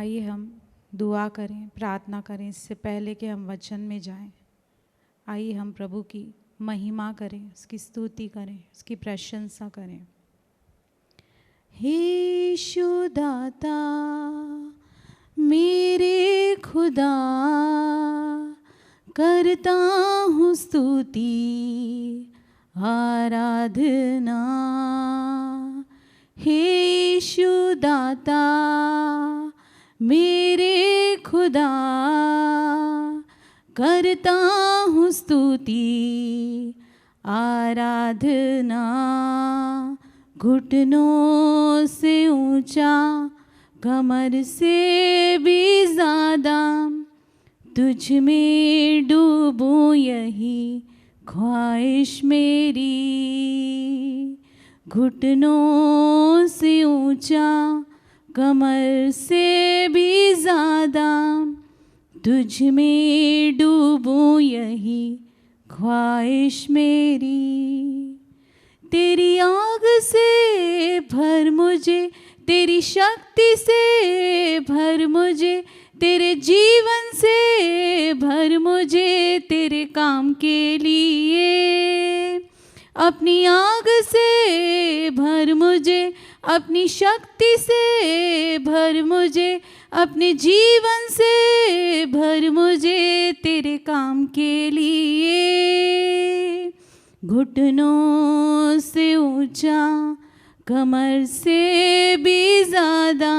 आइए हम दुआ करें, प्रार्थना करें इससे पहले कि हम वचन में जाएं। आइए हम प्रभु की महिमा करें, उसकी स्तुति करें, उसकी प्रशंसा करें। हे यीशु दाता मेरे खुदा, करता हूँ स्तुति आराधना। हे यीशु दाता मेरे खुदा, करता हूँ स्तुति आराधना। घुटनों से ऊंचा, कमर से भी ज़्यादा तुझ में डूबूं, यही ख्वाहिश मेरी। घुटनों से ऊंचा, कमर से भी ज़्यादा तुझ में डूबूं, यही ख्वाहिश मेरी। तेरी आग से भर मुझे, तेरी शक्ति से भर मुझे, तेरे जीवन से भर मुझे, तेरे काम के लिए। अपनी आग से भर मुझे, अपनी शक्ति से भर मुझे, अपने जीवन से भर मुझे, तेरे काम के लिए। घुटनों से ऊंचा, कमर से भी ज़्यादा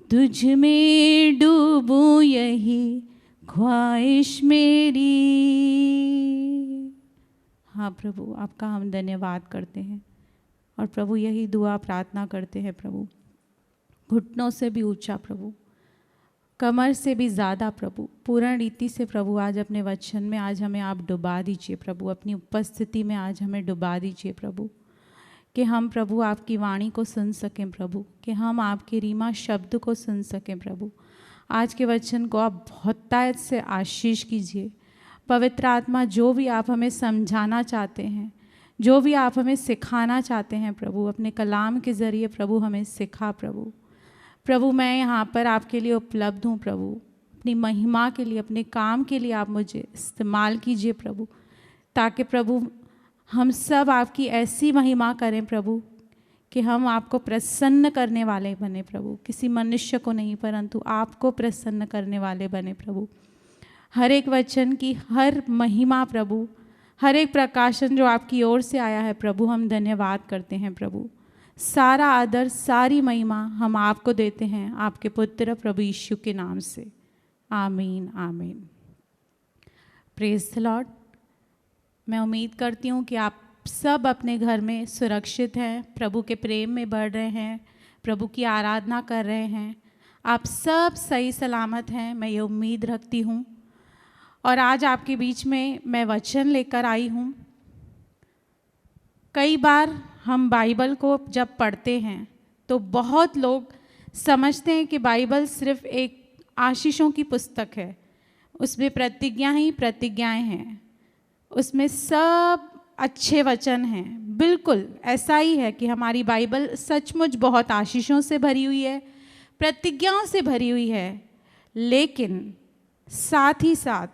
तुझ में डूबूं, यही ख्वाहिश मेरी। हाँ प्रभु, आपका हम धन्यवाद करते हैं और प्रभु यही दुआ प्रार्थना करते हैं प्रभु। घुटनों से भी ऊंचा प्रभु, कमर से भी ज़्यादा प्रभु, पूर्ण रीति से प्रभु आज अपने वचन में आज हमें आप डुबा दीजिए प्रभु। अपनी उपस्थिति में आज हमें डुबा दीजिए प्रभु, कि हम प्रभु आपकी वाणी को सुन सकें प्रभु, कि हम आपके रीमा शब्द को सुन सकें प्रभु। आज के वचन को आप बहुतायत से आशीष कीजिए। पवित्र आत्मा, जो भी आप हमें समझाना चाहते हैं, जो भी आप हमें सिखाना चाहते हैं प्रभु, अपने कलाम के ज़रिए प्रभु हमें सिखा प्रभु। प्रभु मैं यहाँ पर आपके लिए उपलब्ध हूँ प्रभु। अपनी महिमा के लिए, अपने काम के लिए आप मुझे इस्तेमाल कीजिए प्रभु, ताकि प्रभु हम सब आपकी ऐसी महिमा करें प्रभु कि हम आपको प्रसन्न करने वाले बने प्रभु। किसी मनुष्य को नहीं, परंतु आपको प्रसन्न करने वाले बने प्रभु। हर एक वचन की हर महिमा प्रभु, हर एक प्रकाशन जो आपकी ओर से आया है प्रभु, हम धन्यवाद करते हैं प्रभु। सारा आदर, सारी महिमा हम आपको देते हैं, आपके पुत्र प्रभु यीशु के नाम से। आमीन आमीन। Praise the Lord. मैं उम्मीद करती हूँ कि आप सब अपने घर में सुरक्षित हैं, प्रभु के प्रेम में बढ़ रहे हैं, प्रभु की आराधना कर रहे हैं। आप सब सही सलामत हैं, मैं ये उम्मीद रखती हूँ। और आज आपके बीच में मैं वचन लेकर आई हूँ। कई बार हम बाइबल को जब पढ़ते हैं तो बहुत लोग समझते हैं कि बाइबल सिर्फ एक आशीषों की पुस्तक है, उसमें प्रतिज्ञा ही प्रतिज्ञाएं हैं, उसमें सब अच्छे वचन हैं। बिल्कुल ऐसा ही है कि हमारी बाइबल सचमुच बहुत आशीषों से भरी हुई है, प्रतिज्ञाओं से भरी हुई है, लेकिन साथ ही साथ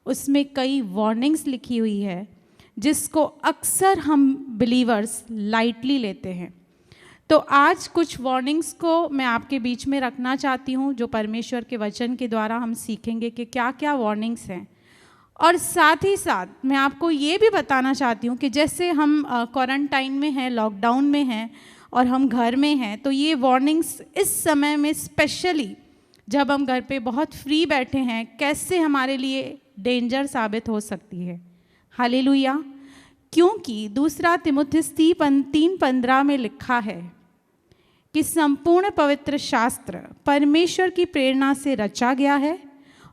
उसमें कई वार्निंग्स लिखी हुई है, जिसको अक्सर हम बिलीवर्स लाइटली लेते हैं। तो आज कुछ वार्निंग्स को मैं आपके बीच में रखना चाहती हूँ, जो परमेश्वर के वचन के द्वारा हम सीखेंगे कि क्या क्या वार्निंग्स हैं। और साथ ही साथ मैं आपको ये भी बताना चाहती हूँ कि जैसे हम क्वारंटाइन में हैं, लॉकडाउन में हैं और हम घर में हैं, तो ये वार्निंग्स इस समय में स्पेशली जब हम घर पे बहुत फ्री बैठे हैं, कैसे हमारे लिए डेंजर साबित हो सकती है। हालेलुया। क्योंकि दूसरा तिमुथियुस 3:15 में लिखा है कि संपूर्ण पवित्र शास्त्र परमेश्वर की प्रेरणा से रचा गया है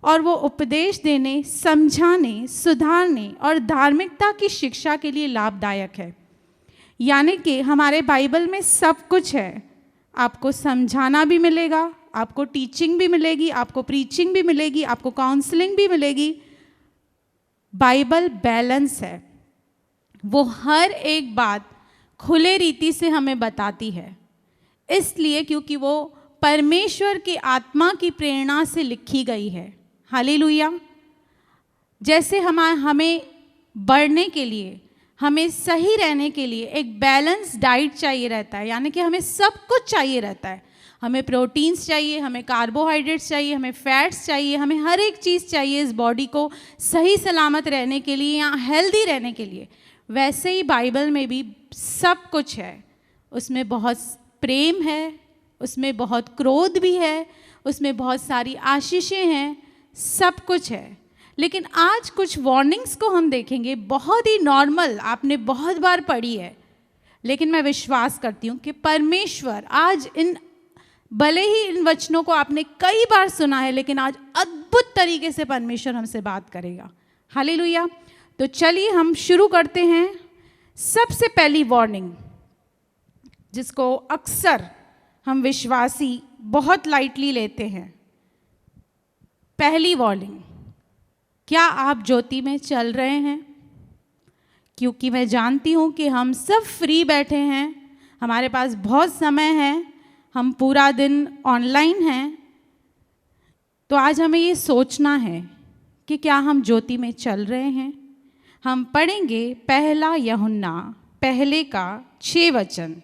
और वो उपदेश देने, समझाने, सुधारने और धार्मिकता की शिक्षा के लिए लाभदायक है। यानी कि हमारे बाइबल में सब कुछ है। आपको समझाना भी मिलेगा, आपको टीचिंग भी मिलेगी, आपको प्रीचिंग भी मिलेगी, आपको काउंसलिंग भी मिलेगी। बाइबल बैलेंस है, वो हर एक बात खुले रीति से हमें बताती है, इसलिए क्योंकि वो परमेश्वर की आत्मा की प्रेरणा से लिखी गई है। हालेलुया। जैसे हमें बढ़ने के लिए, हमें सही रहने के लिए एक बैलेंस डाइट चाहिए रहता है, यानी कि हमें सब कुछ चाहिए रहता है। हमें प्रोटीन्स चाहिए, हमें कार्बोहाइड्रेट्स चाहिए, हमें फैट्स चाहिए, हमें हर एक चीज़ चाहिए इस बॉडी को सही सलामत रहने के लिए या हेल्दी रहने के लिए। वैसे ही बाइबल में भी सब कुछ है। उसमें बहुत प्रेम है, उसमें बहुत क्रोध भी है, उसमें बहुत सारी आशीषें हैं, सब कुछ है। लेकिन आज कुछ वार्निंग्स को हम देखेंगे, बहुत ही नॉर्मल, आपने बहुत बार पढ़ी है, लेकिन मैं विश्वास करती हूँ कि परमेश्वर आज भले ही इन वचनों को आपने कई बार सुना है, लेकिन आज अद्भुत तरीके से परमेश्वर हमसे बात करेगा। हालेलुया। तो चलिए हम शुरू करते हैं। सबसे पहली वार्निंग, जिसको अक्सर हम विश्वासी बहुत लाइटली लेते हैं। पहली वार्निंग, क्या आप ज्योति में चल रहे हैं? क्योंकि मैं जानती हूँ कि हम सब फ्री बैठे हैं, हमारे पास बहुत समय है, हम पूरा दिन ऑनलाइन हैं। तो आज हमें ये सोचना है कि क्या हम ज्योति में चल रहे हैं। हम पढ़ेंगे पहला यूहन्ना पहले का 6 वचन।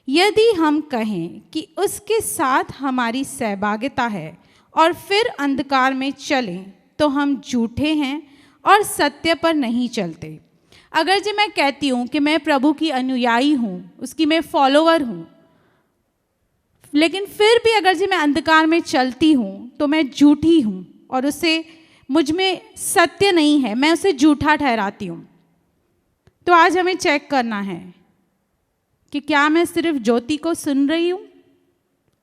यदि हम कहें कि उसके साथ हमारी सहभागिता है और फिर अंधकार में चलें, तो हम झूठे हैं और सत्य पर नहीं चलते। अगर जी मैं कहती हूँ कि मैं प्रभु की अनुयायी हूँ, उसकी मैं फॉलोवर हूँ, लेकिन फिर भी अगर जी मैं अंधकार में चलती हूँ तो मैं झूठी हूँ और उसे मुझ में सत्य नहीं है, मैं उसे झूठा ठहराती हूँ। तो आज हमें चेक करना है कि क्या मैं सिर्फ ज्योति को सुन रही हूँ,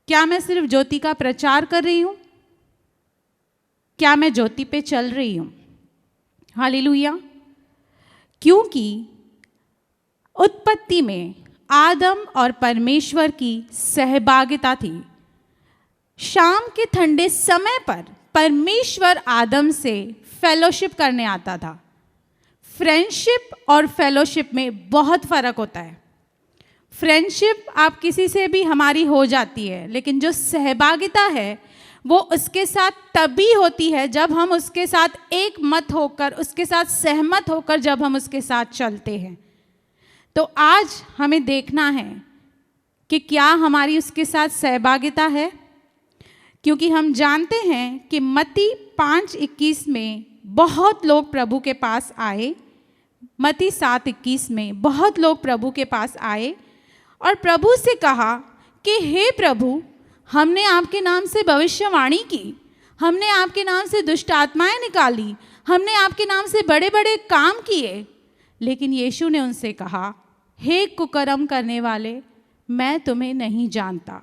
क्या मैं सिर्फ ज्योति का प्रचार कर रही हूँ, क्या मैं ज्योति पे चल रही हूँ। हालेलुया। क्योंकि उत्पत्ति में आदम और परमेश्वर की सहभागिता थी। शाम के ठंडे समय पर परमेश्वर आदम से फेलोशिप करने आता था। फ्रेंडशिप और फेलोशिप में बहुत फर्क होता है। फ्रेंडशिप आप किसी से भी हमारी हो जाती है, लेकिन जो सहभागिता है वो उसके साथ तभी होती है जब हम उसके साथ एक मत होकर, उसके साथ सहमत होकर जब हम उसके साथ चलते हैं। तो आज हमें देखना है कि क्या हमारी उसके साथ सहभागिता है, क्योंकि हम जानते हैं कि मत्ती 5:21 में बहुत लोग प्रभु के पास आए। मत्ती 7:21 में बहुत लोग प्रभु के पास आए और प्रभु से कहा कि हे प्रभु, हमने आपके नाम से भविष्यवाणी की, हमने आपके नाम से दुष्ट आत्माएं निकाली, हमने आपके नाम से बड़े बड़े काम किए। लेकिन यीशु ने उनसे कहा, हे कुकर्म करने वाले, मैं तुम्हें नहीं जानता।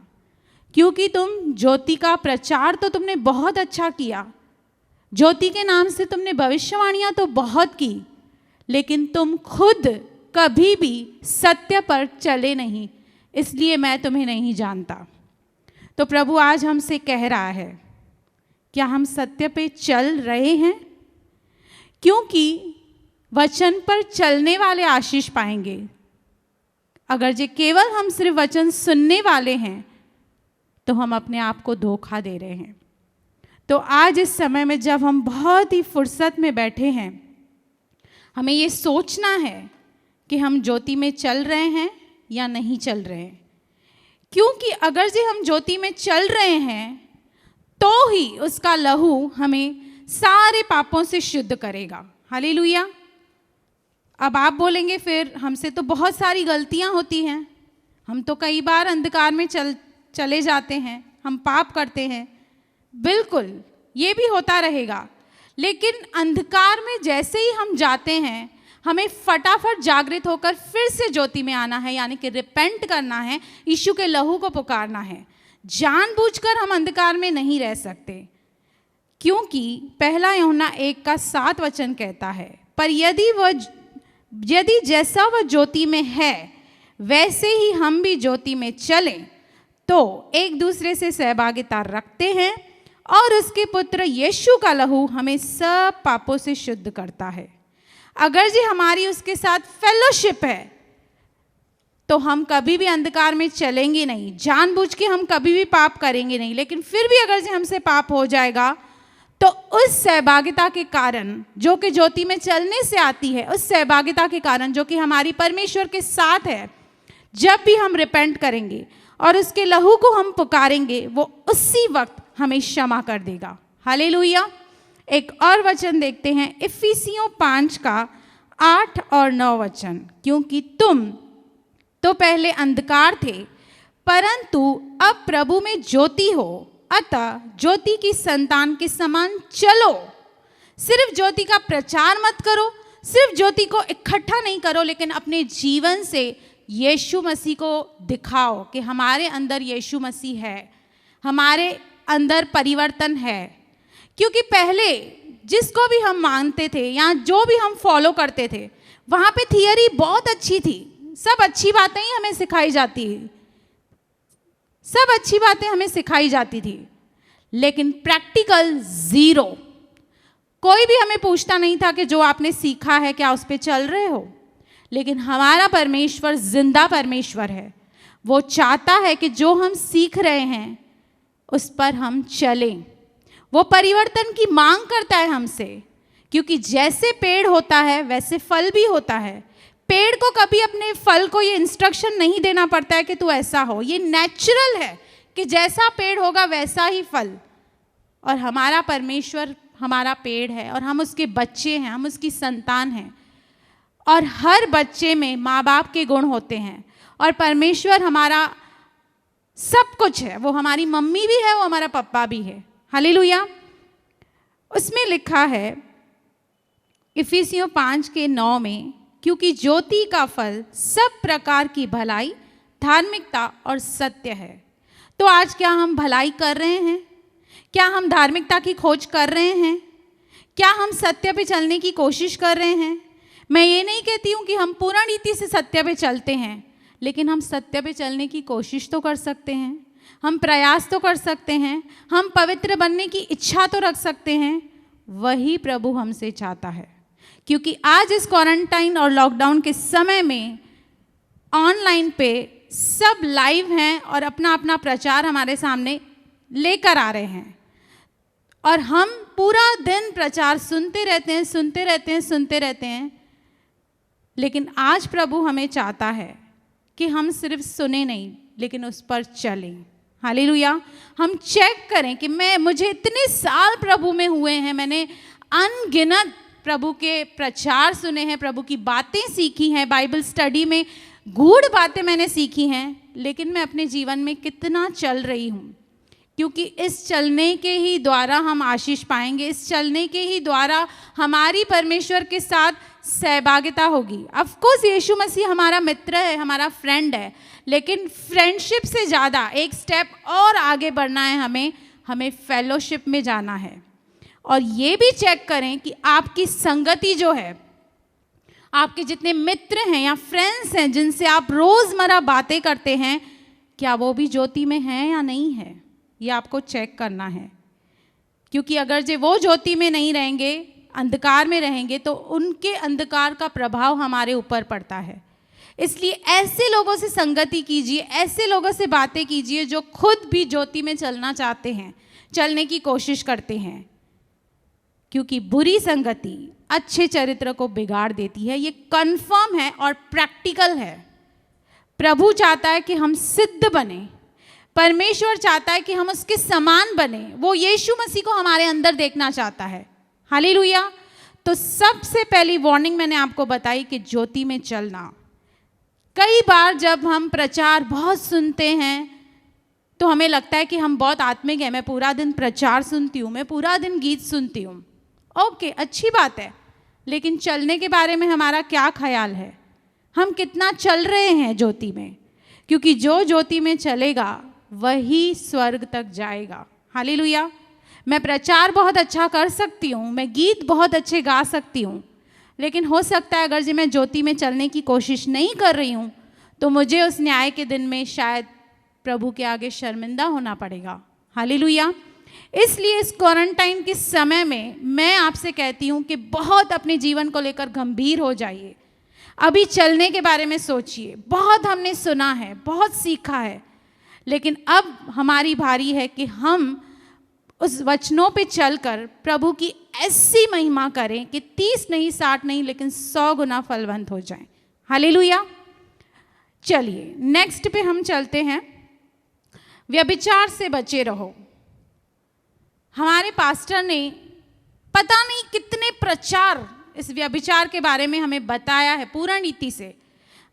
क्योंकि तुम ज्योति का प्रचार तो तुमने बहुत अच्छा किया, ज्योति के नाम से तुमने भविष्यवाणियाँ तो बहुत की, लेकिन तुम खुद कभी भी सत्य पर चले नहीं, इसलिए मैं तुम्हें नहीं जानता। तो प्रभु आज हमसे कह रहा है, क्या हम सत्य पे चल रहे हैं? क्योंकि वचन पर चलने वाले आशीष पाएंगे। अगर जे केवल हम सिर्फ वचन सुनने वाले हैं तो हम अपने आप को धोखा दे रहे हैं। तो आज इस समय में जब हम बहुत ही फुर्सत में बैठे हैं, हमें ये सोचना है कि हम ज्योति में चल रहे हैं या नहीं चल रहे हैं। क्योंकि अगर जे हम ज्योति में चल रहे हैं तो ही उसका लहू हमें सारे पापों से शुद्ध करेगा। हालेलुया। अब आप बोलेंगे, फिर हमसे तो बहुत सारी गलतियां होती हैं, हम तो कई बार अंधकार में चले जाते हैं, हम पाप करते हैं। बिल्कुल, ये भी होता रहेगा, लेकिन अंधकार में जैसे ही हम जाते हैं, हमें फटाफट जागृत होकर फिर से ज्योति में आना है, यानी कि रिपेंट करना है, यीशु के लहू को पुकारना है। जानबूझकर हम अंधकार में नहीं रह सकते, क्योंकि पहला यूहन्ना 1:7 वचन कहता है, पर यदि जैसा वह ज्योति में है वैसे ही हम भी ज्योति में चलें, तो एक दूसरे से सहभागिता रखते हैं और उसके पुत्र यीशु का लहू हमें सब पापों से शुद्ध करता है। अगर जी हमारी उसके साथ फेलोशिप है तो हम कभी भी अंधकार में चलेंगे नहीं, जानबूझ के हम कभी भी पाप करेंगे नहीं। लेकिन फिर भी अगर हमसे पाप हो जाएगा तो उस सहभागिता के कारण जो कि ज्योति में चलने से आती है, उस सहभागिता के कारण जो कि हमारी परमेश्वर के साथ है, जब भी हम रिपेंट करेंगे और उसके लहू को हम पुकारेंगे, वो उसी वक्त हमें क्षमा कर देगा। हालेलुया। एक और वचन देखते हैं, इफिसियों 5 का 8 और 9 वचन। क्योंकि तुम तो पहले अंधकार थे, परंतु अब प्रभु में ज्योति हो, अतः ज्योति की संतान के समान चलो। सिर्फ ज्योति का प्रचार मत करो, सिर्फ ज्योति को इकट्ठा नहीं करो, लेकिन अपने जीवन से यीशु मसीह को दिखाओ कि हमारे अंदर यीशु मसीह है, हमारे अंदर परिवर्तन है। क्योंकि पहले जिसको भी हम मानते थे या जो भी हम फॉलो करते थे, वहाँ पे थियरी बहुत अच्छी थी, सब अच्छी बातें ही हमें सिखाई जाती, सब अच्छी बातें हमें सिखाई जाती थी, लेकिन प्रैक्टिकल जीरो। कोई भी हमें पूछता नहीं था कि जो आपने सीखा है क्या उस पर चल रहे हो। लेकिन हमारा परमेश्वर जिंदा परमेश्वर है, वो चाहता है कि जो हम सीख रहे हैं उस पर हम चलें। वो परिवर्तन की मांग करता है हमसे, क्योंकि जैसे पेड़ होता है वैसे फल भी होता है। पेड़ को कभी अपने फल को ये इंस्ट्रक्शन नहीं देना पड़ता है कि तू ऐसा हो, ये नेचुरल है कि जैसा पेड़ होगा वैसा ही फल। और हमारा परमेश्वर हमारा पेड़ है और हम उसके बच्चे हैं, हम उसकी संतान हैं। और हर बच्चे में माँ बाप के गुण होते हैं, और परमेश्वर हमारा सब कुछ है, वो हमारी मम्मी भी है, वो हमारा पप्पा भी है। हालेलुया। उसमें लिखा है इफिसियों 5 के 9 में, क्योंकि ज्योति का फल सब प्रकार की भलाई, धार्मिकता और सत्य है। तो आज क्या हम भलाई कर रहे हैं? क्या हम धार्मिकता की खोज कर रहे हैं? क्या हम सत्य पे चलने की कोशिश कर रहे हैं? मैं ये नहीं कहती हूँ कि हम पूर्ण रीति से सत्य पे चलते हैं, लेकिन हम सत्य पे चलने की कोशिश तो कर सकते हैं, हम प्रयास तो कर सकते हैं, हम पवित्र बनने की इच्छा तो रख सकते हैं। वही प्रभु हमसे चाहता है, क्योंकि आज इस क्वारंटाइन और लॉकडाउन के समय में ऑनलाइन पे सब लाइव हैं और अपना अपना प्रचार हमारे सामने लेकर आ रहे हैं, और हम पूरा दिन प्रचार सुनते रहते हैं, सुनते रहते हैं, सुनते रहते हैं। लेकिन आज प्रभु हमें चाहता है कि हम सिर्फ सुने नहीं, लेकिन उस पर चलें। हालेलुया। हम चेक करें कि मुझे इतने साल प्रभु में हुए हैं, मैंने अनगिनत प्रभु के प्रचार सुने हैं, प्रभु की बातें सीखी हैं, बाइबल स्टडी में गूढ़ बातें मैंने सीखी हैं, लेकिन मैं अपने जीवन में कितना चल रही हूँ? क्योंकि इस चलने के ही द्वारा हम आशीष पाएंगे, इस चलने के ही द्वारा हमारी परमेश्वर के साथ सहभागिता होगी। ऑफ कोर्स यीशु मसीह हमारा मित्र है, हमारा फ्रेंड है, लेकिन फ्रेंडशिप से ज़्यादा एक स्टेप और आगे बढ़ना है, हमें फेलोशिप में जाना है। और ये भी चेक करें कि आपकी संगति जो है, आपके जितने मित्र हैं या फ्रेंड्स हैं जिनसे आप रोज़मर्रा बातें करते हैं, क्या वो भी ज्योति में हैं या नहीं है, ये आपको चेक करना है। क्योंकि अगर जो वो ज्योति में नहीं रहेंगे, अंधकार में रहेंगे, तो उनके अंधकार का प्रभाव हमारे ऊपर पड़ता है। इसलिए ऐसे लोगों से संगति कीजिए, ऐसे लोगों से बातें कीजिए जो खुद भी ज्योति में चलना चाहते हैं, चलने की कोशिश करते हैं। क्योंकि बुरी संगति अच्छे चरित्र को बिगाड़ देती है, ये कन्फर्म है और प्रैक्टिकल है। प्रभु चाहता है कि हम सिद्ध बने, परमेश्वर चाहता है कि हम उसके समान बने, वो यीशु मसीह को हमारे अंदर देखना चाहता है। हालेलुया। तो सबसे पहली वार्निंग मैंने आपको बताई कि ज्योति में चलना। कई बार जब हम प्रचार बहुत सुनते हैं तो हमें लगता है कि हम बहुत आत्मिक हैं, मैं पूरा दिन प्रचार सुनती हूँ, मैं पूरा दिन गीत सुनती हूँ। ओके, अच्छी बात है, लेकिन चलने के बारे में हमारा क्या ख्याल है? हम कितना चल रहे हैं ज्योति में? क्योंकि जो ज्योति में चलेगा वही स्वर्ग तक जाएगा। हालेलुया। मैं प्रचार बहुत अच्छा कर सकती हूँ, मैं गीत बहुत अच्छे गा सकती हूँ, लेकिन हो सकता है अगर जी मैं ज्योति में चलने की कोशिश नहीं कर रही हूँ तो मुझे उस न्याय के दिन में शायद प्रभु के आगे शर्मिंदा होना पड़ेगा। हालेलुया। इसलिए इस क्वारंटाइन के समय में मैं आपसे कहती हूँ कि बहुत अपने जीवन को लेकर गंभीर हो जाइए। अभी चलने के बारे में सोचिए। बहुत हमने सुना है, बहुत सीखा है, लेकिन अब हमारी बारी है कि हम उस वचनों पे चलकर प्रभु की ऐसी महिमा करें कि 30 नहीं, 60 नहीं, लेकिन 100 गुना फलवंत हो जाएं। हालेलुया। चलिए नेक्स्ट पे हम चलते हैं। व्यभिचार से बचे रहो। हमारे पास्टर ने पता नहीं कितने प्रचार इस व्यभिचार के बारे में हमें बताया है पूर्ण रीति से।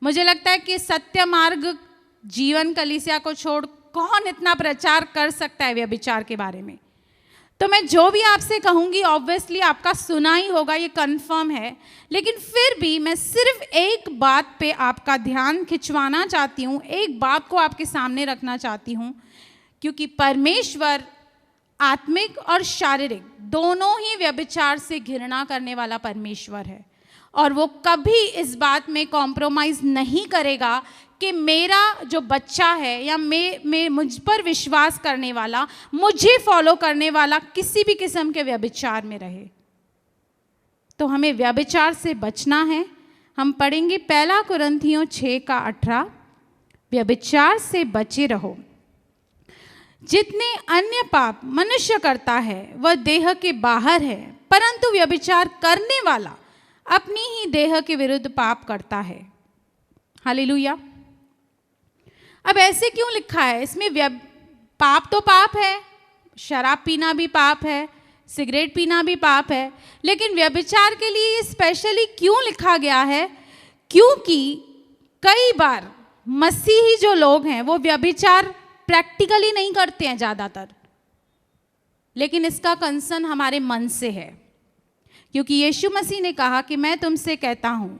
मुझे लगता है कि सत्य मार्ग जीवन कलीसिया को छोड़ कौन इतना प्रचार कर सकता है व्यभिचार के बारे में। तो मैं जो भी आपसे कहूँगी ऑब्वियसली आपका सुना ही होगा, ये कंफर्म है, लेकिन फिर भी मैं सिर्फ एक बात पे आपका ध्यान खिंचवाना चाहती हूँ, एक बात को आपके सामने रखना चाहती हूँ, क्योंकि परमेश्वर आत्मिक और शारीरिक दोनों ही व्यभिचार से घृणा करने वाला परमेश्वर है, और वो कभी इस बात में कॉम्प्रोमाइज़ नहीं करेगा कि मेरा जो बच्चा है या मैं मुझ पर विश्वास करने वाला, मुझे फॉलो करने वाला किसी भी किस्म के व्यभिचार में रहे। तो हमें व्यभिचार से बचना है। हम पढ़ेंगे 1 कुरिन्थियों 6:18, व्यभिचार से बचे रहो। जितने अन्य पाप मनुष्य करता है वह देह के बाहर है, परंतु व्यभिचार करने वाला अपनी ही देह के विरुद्ध पाप करता है। हालेलुया। अब ऐसे क्यों लिखा है? इसमें पाप तो पाप है, शराब पीना भी पाप है, सिगरेट पीना भी पाप है, लेकिन व्यभिचार के लिए ये स्पेशली क्यों लिखा गया है? क्योंकि कई बार मसीही जो लोग हैं वो व्यभिचार प्रैक्टिकली नहीं करते हैं ज़्यादातर, लेकिन इसका कंसर्न हमारे मन से है। क्योंकि यीशु मसीह ने कहा कि मैं तुमसे कहता हूँ,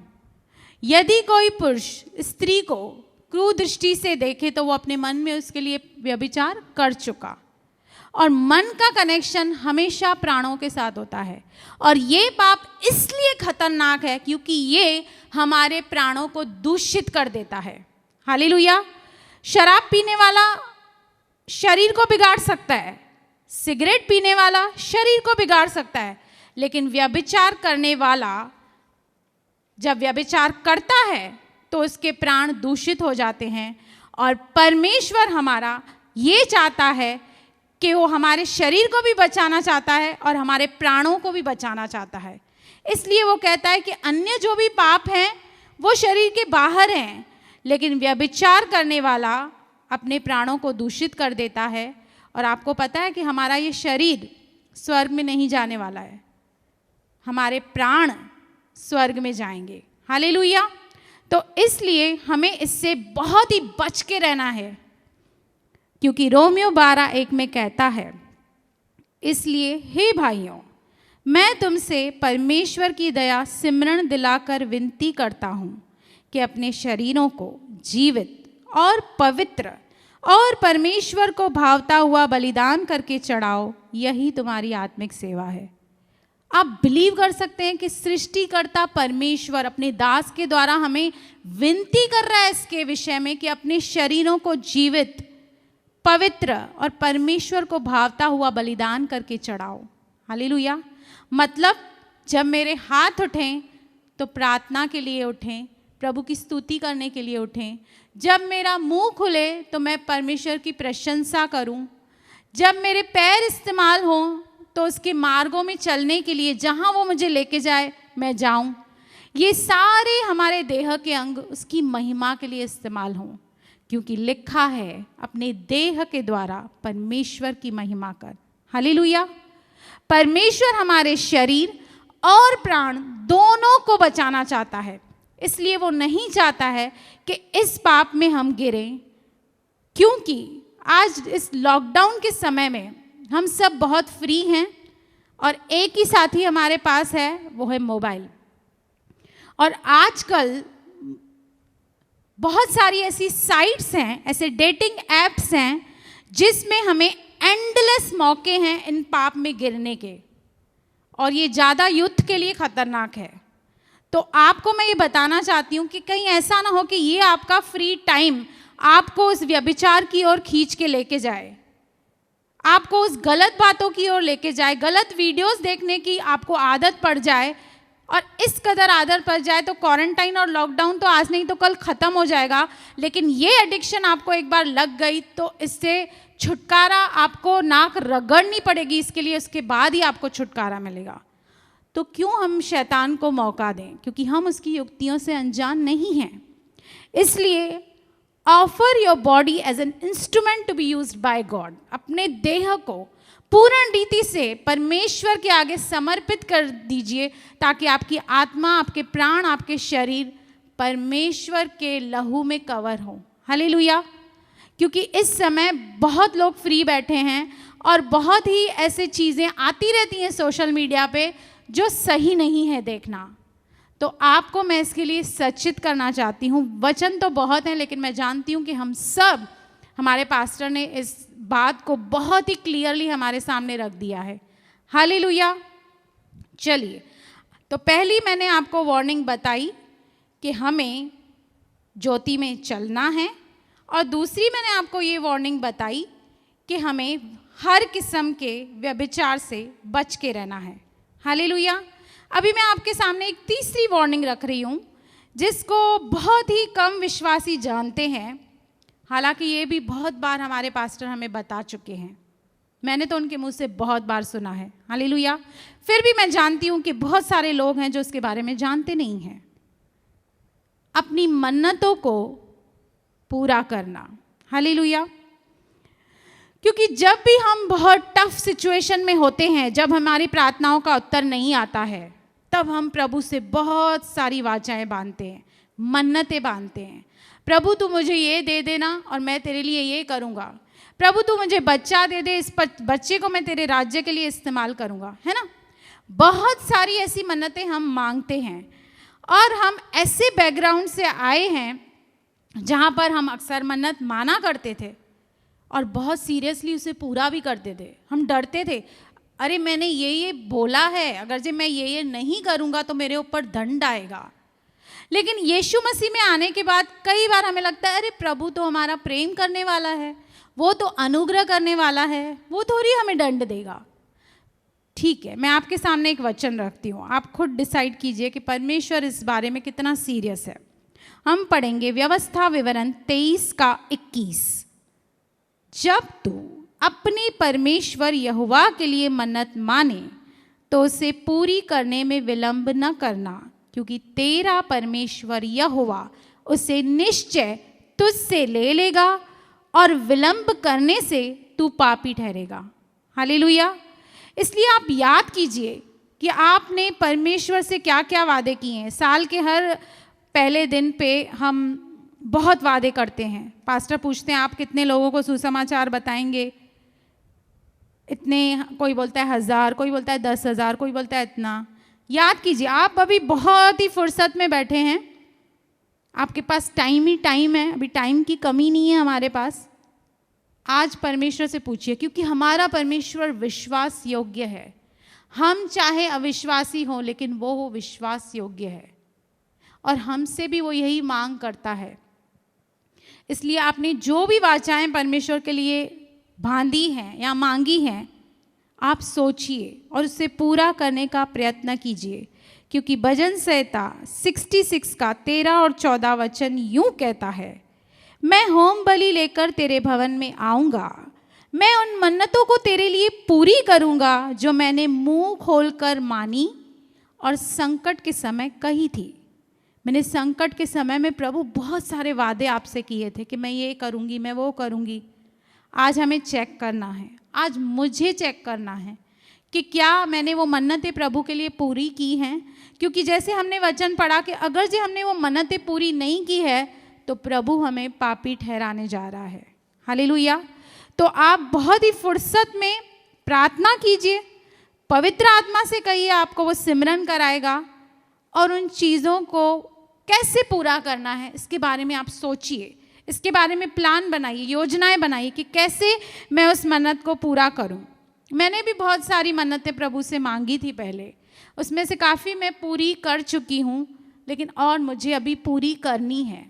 यदि कोई पुरुष स्त्री को क्रूर दृष्टि से देखे तो वो अपने मन में उसके लिए व्यभिचार कर चुका। और मन का कनेक्शन हमेशा प्राणों के साथ होता है, और ये पाप इसलिए खतरनाक है क्योंकि ये हमारे प्राणों को दूषित कर देता है। हालेलुया। शराब पीने वाला शरीर को बिगाड़ सकता है, सिगरेट पीने वाला शरीर को बिगाड़ सकता है, लेकिन व्यभिचार करने वाला जब व्यभिचार करता है तो उसके प्राण दूषित हो जाते हैं। और परमेश्वर हमारा ये चाहता है कि वो हमारे शरीर को भी बचाना चाहता है और हमारे प्राणों को भी बचाना चाहता है। इसलिए वो कहता है कि अन्य जो भी पाप हैं वो शरीर के बाहर हैं, लेकिन व्यभिचार करने वाला अपने प्राणों को दूषित कर देता है। और आपको पता है कि हमारा ये शरीर स्वर्ग में नहीं जाने वाला है, हमारे प्राण स्वर्ग में जाएंगे। हालेलुया। तो इसलिए हमें इससे बहुत ही बच के रहना है, क्योंकि रोमियो 12:1 में कहता है, इसलिए हे भाइयों, मैं तुमसे परमेश्वर की दया सिमरण दिलाकर विनती करता हूँ कि अपने शरीरों को जीवित और पवित्र और परमेश्वर को भावता हुआ बलिदान करके चढ़ाओ, यही तुम्हारी आत्मिक सेवा है। आप बिलीव कर सकते हैं कि सृष्टिकर्ता परमेश्वर अपने दास के द्वारा हमें विनती कर रहा है इसके विषय में कि अपने शरीरों को जीवित, पवित्र और परमेश्वर को भावता हुआ बलिदान करके चढ़ाओ। हालेलुया। मतलब जब मेरे हाथ उठें तो प्रार्थना के लिए उठें, प्रभु की स्तुति करने के लिए उठें। जब मेरा मुंह खुले तो मैं परमेश्वर की प्रशंसा करूं। जब मेरे पैर इस्तेमाल हों तो उसके मार्गों में चलने के लिए जहां वो मुझे लेके जाए मैं जाऊं। ये सारे हमारे देह के अंग उसकी महिमा के लिए इस्तेमाल हों, क्योंकि लिखा है अपने देह के द्वारा परमेश्वर की महिमा कर। हालेलुया। परमेश्वर हमारे शरीर और प्राण दोनों को बचाना चाहता है, इसलिए वो नहीं चाहता है कि इस पाप में हम गिरें। क्योंकि आज इस लॉकडाउन के समय में हम सब बहुत फ्री हैं और एक ही साथी हमारे पास है, वो है मोबाइल। और आजकल बहुत सारी ऐसी साइट्स हैं, ऐसे डेटिंग एप्स हैं जिसमें हमें एंडलेस मौके हैं इन पाप में गिरने के, और ये ज़्यादा यूथ के लिए खतरनाक है। तो आपको मैं ये बताना चाहती हूँ कि कहीं ऐसा ना हो कि ये आपका फ्री टाइम आपको उस व्यभिचार की ओर खींच के लेके जाए, आपको उस गलत बातों की ओर लेके जाए, गलत वीडियोस देखने की आपको आदत पड़ जाए और इस कदर आदत पड़ जाए तो क्वारंटाइन और लॉकडाउन तो आज नहीं तो कल ख़त्म हो जाएगा, लेकिन ये एडिक्शन आपको एक बार लग गई तो इससे छुटकारा आपको नाक रगड़नी पड़ेगी इसके लिए, उसके बाद ही आपको छुटकारा मिलेगा। तो क्यों हम शैतान को मौका दें, क्योंकि हम उसकी युक्तियों से अनजान नहीं हैं। इसलिए offer your body as an instrument to be used by God. अपने देह को पूर्ण रीति से परमेश्वर के आगे समर्पित कर दीजिए ताकि आपकी आत्मा, आपके प्राण, आपके शरीर परमेश्वर के लहू में कवर हो। हालेलुया। क्योंकि इस समय बहुत लोग फ्री बैठे हैं और बहुत ही ऐसे चीज़ें आती रहती हैं सोशल मीडिया पे जो सही नहीं है देखना। तो आपको मैं इसके लिए सचेत करना चाहती हूँ। वचन तो बहुत हैं, लेकिन मैं जानती हूँ कि हम सब, हमारे पास्टर ने इस बात को बहुत ही क्लियरली हमारे सामने रख दिया है। हालेलुया। चलिए, तो पहली मैंने आपको वार्निंग बताई कि हमें ज्योति में चलना है, और दूसरी मैंने आपको ये वार्निंग बताई कि हमें हर किस्म के व्यभिचार से बच के रहना है। हालेलुया। अभी मैं आपके सामने एक तीसरी वार्निंग रख रही हूँ जिसको बहुत ही कम विश्वासी जानते हैं। हालांकि ये भी बहुत बार हमारे पास्टर हमें बता चुके हैं, मैंने तो उनके मुंह से बहुत बार सुना है। हालेलुया। फिर भी मैं जानती हूँ कि बहुत सारे लोग हैं जो इसके बारे में जानते नहीं हैं। अपनी मन्नतों को पूरा करना। हालेलुया। क्योंकि जब भी हम बहुत टफ सिचुएशन में होते हैं, जब हमारी प्रार्थनाओं का उत्तर नहीं आता है, तब हम प्रभु से बहुत सारी वाचाएं बांधते हैं, मन्नतें बांधते हैं। प्रभु तू मुझे ये दे देना और मैं तेरे लिए ये करूँगा। प्रभु तू मुझे बच्चा दे दे, इस बच्चे को मैं तेरे राज्य के लिए इस्तेमाल करूँगा, है ना। बहुत सारी ऐसी मन्नतें हम मांगते हैं, और हम ऐसे बैकग्राउंड से आए हैं जहाँ पर हम अक्सर मन्नत माना करते थे और बहुत सीरियसली उसे पूरा भी करते थे। हम डरते थे, अरे मैंने ये बोला है, अगर जो मैं ये नहीं करूँगा तो मेरे ऊपर दंड आएगा। लेकिन यीशु मसीह में आने के बाद कई बार हमें लगता है, अरे प्रभु तो हमारा प्रेम करने वाला है, वो तो अनुग्रह करने वाला है, वो थोड़ी हमें दंड देगा। ठीक है, मैं आपके सामने एक वचन रखती हूँ, आप खुद डिसाइड कीजिए कि परमेश्वर इस बारे में कितना सीरियस है। हम पढ़ेंगे व्यवस्था विवरण 23:21। जब तू अपने परमेश्वर यहोवा के लिए मन्नत माने तो उसे पूरी करने में विलंब न करना, क्योंकि तेरा परमेश्वर यहोवा उसे निश्चय तुझसे ले लेगा और विलंब करने से तू पापी ठहरेगा। हालेलुया। इसलिए आप याद कीजिए कि आपने परमेश्वर से क्या क्या वादे किए हैं। साल के हर पहले दिन पे हम बहुत वादे करते हैं। पास्टर पूछते हैं आप कितने लोगों को सुसमाचार बताएंगे, इतने, कोई बोलता है 1000, कोई बोलता है 10,000, कोई बोलता है इतना। याद कीजिए, आप अभी बहुत ही फुर्सत में बैठे हैं, आपके पास टाइम ही टाइम है, अभी टाइम की कमी नहीं है हमारे पास। आज परमेश्वर से पूछिए, क्योंकि हमारा परमेश्वर विश्वास योग्य है। हम चाहे अविश्वासी हों, लेकिन वो विश्वास योग्य है और हमसे भी वो यही मांग करता है। इसलिए आपने जो भी वाचाएं परमेश्वर के लिए बांधी हैं या मांगी हैं, आप सोचिए और उसे पूरा करने का प्रयत्न कीजिए, क्योंकि भजन संहिता 66 का 13 और 14 वचन यूं कहता है, मैं होम बलि लेकर तेरे भवन में आऊँगा, मैं उन मन्नतों को तेरे लिए पूरी करूँगा जो मैंने मुंह खोलकर मानी और संकट के समय कही थी। मैंने संकट के समय में प्रभु बहुत सारे वादे आपसे किए थे कि मैं ये करूँगी, मैं वो करूँगी। आज हमें चेक करना है, आज मुझे चेक करना है कि क्या मैंने वो मन्नतें प्रभु के लिए पूरी की हैं। क्योंकि जैसे हमने वचन पढ़ा कि अगर जो हमने वो मन्नतें पूरी नहीं की है तो प्रभु हमें पापी ठहराने जा रहा है। हालेलुया। तो आप बहुत ही फुर्सत में प्रार्थना कीजिए, पवित्र आत्मा से कहिए, आपको वो सिमरन कराएगा, और उन चीज़ों को कैसे पूरा करना है इसके बारे में आप सोचिए, इसके बारे में प्लान बनाइए, योजनाएं बनाइए कि कैसे मैं उस मन्नत को पूरा करूं। मैंने भी बहुत सारी मन्नतें प्रभु से मांगी थी पहले, उसमें से काफ़ी मैं पूरी कर चुकी हूं, लेकिन और मुझे अभी पूरी करनी है।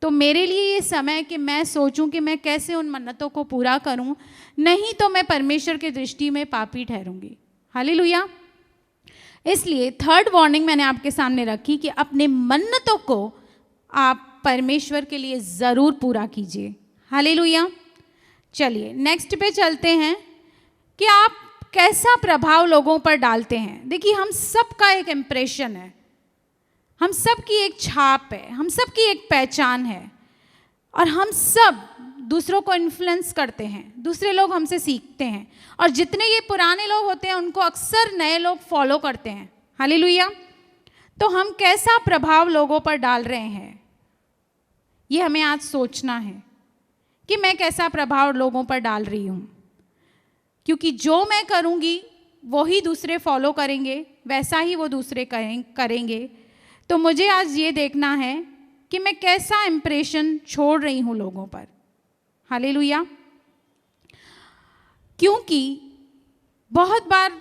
तो मेरे लिए ये समय है कि मैं सोचूं कि मैं कैसे उन मन्नतों को पूरा करूं, नहीं तो मैं परमेश्वर की दृष्टि में पापी ठहरूंगी। हालेलुया। इसलिए थर्ड वार्निंग मैंने आपके सामने रखी कि अपने मन्नतों को आप परमेश्वर के लिए ज़रूर पूरा कीजिए। हालेलुया। चलिए नेक्स्ट पे चलते हैं कि आप कैसा प्रभाव लोगों पर डालते हैं। देखिए, हम सबका एक इम्प्रेशन है, हम सब की एक छाप है, हम सब की एक पहचान है, और हम सब दूसरों को इन्फ्लुएंस करते हैं, दूसरे लोग हमसे सीखते हैं, और जितने ये पुराने लोग होते हैं उनको अक्सर नए लोग फॉलो करते हैं। हालेलुया। तो हम कैसा प्रभाव लोगों पर डाल रहे हैं, ये हमें आज सोचना है कि मैं कैसा प्रभाव लोगों पर डाल रही हूँ, क्योंकि जो मैं करूँगी वही दूसरे फॉलो करेंगे, वैसा ही वो दूसरे करेंगे। तो मुझे आज ये देखना है कि मैं कैसा इम्प्रेशन छोड़ रही हूँ लोगों पर। हालेलुया। क्योंकि बहुत बार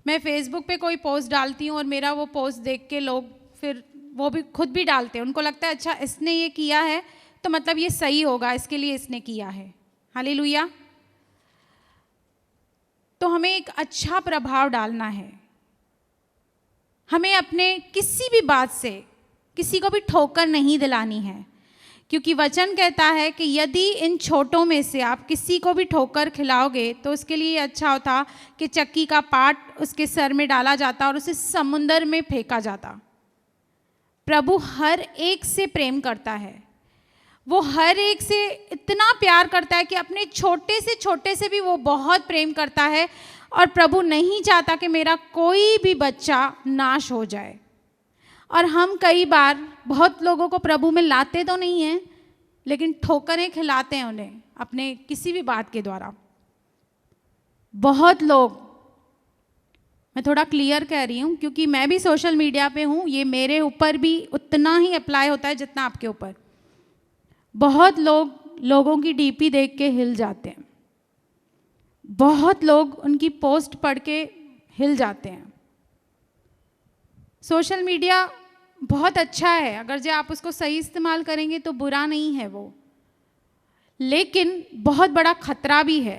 मैं फेसबुक पे कोई पोस्ट डालती हूँ और मेरा वो पोस्ट देख के लोग फिर वो भी खुद भी डालते हैं, उनको लगता है अच्छा इसने ये किया है तो मतलब ये सही होगा, इसके लिए इसने किया है। हालेलुया। तो हमें एक अच्छा प्रभाव डालना है, हमें अपने किसी भी बात से किसी को भी ठोकर नहीं दिलानी है, क्योंकि वचन कहता है कि यदि इन छोटों में से आप किसी को भी ठोकर खिलाओगे तो उसके लिए अच्छा होता कि चक्की का पाट उसके सर में डाला जाता और उसे समुंदर में फेंका जाता। प्रभु हर एक से प्रेम करता है, वो हर एक से इतना प्यार करता है कि अपने छोटे से भी वो बहुत प्रेम करता है, और प्रभु नहीं चाहता कि मेरा कोई भी बच्चा नाश हो जाए। और हम कई बार बहुत लोगों को प्रभु में लाते तो नहीं हैं, लेकिन ठोकरें खिलाते हैं उन्हें अपने किसी भी बात के द्वारा। बहुत लोग, मैं थोड़ा क्लियर कह रही हूँ क्योंकि मैं भी सोशल मीडिया पे हूँ, ये मेरे ऊपर भी उतना ही अप्लाई होता है जितना आपके ऊपर। बहुत लोग लोगों की डीपी देख के हिल जाते हैं, बहुत लोग उनकी पोस्ट पढ़ के हिल जाते हैं। सोशल मीडिया बहुत अच्छा है, अगर जो आप उसको सही इस्तेमाल करेंगे तो बुरा नहीं है वो, लेकिन बहुत बड़ा खतरा भी है।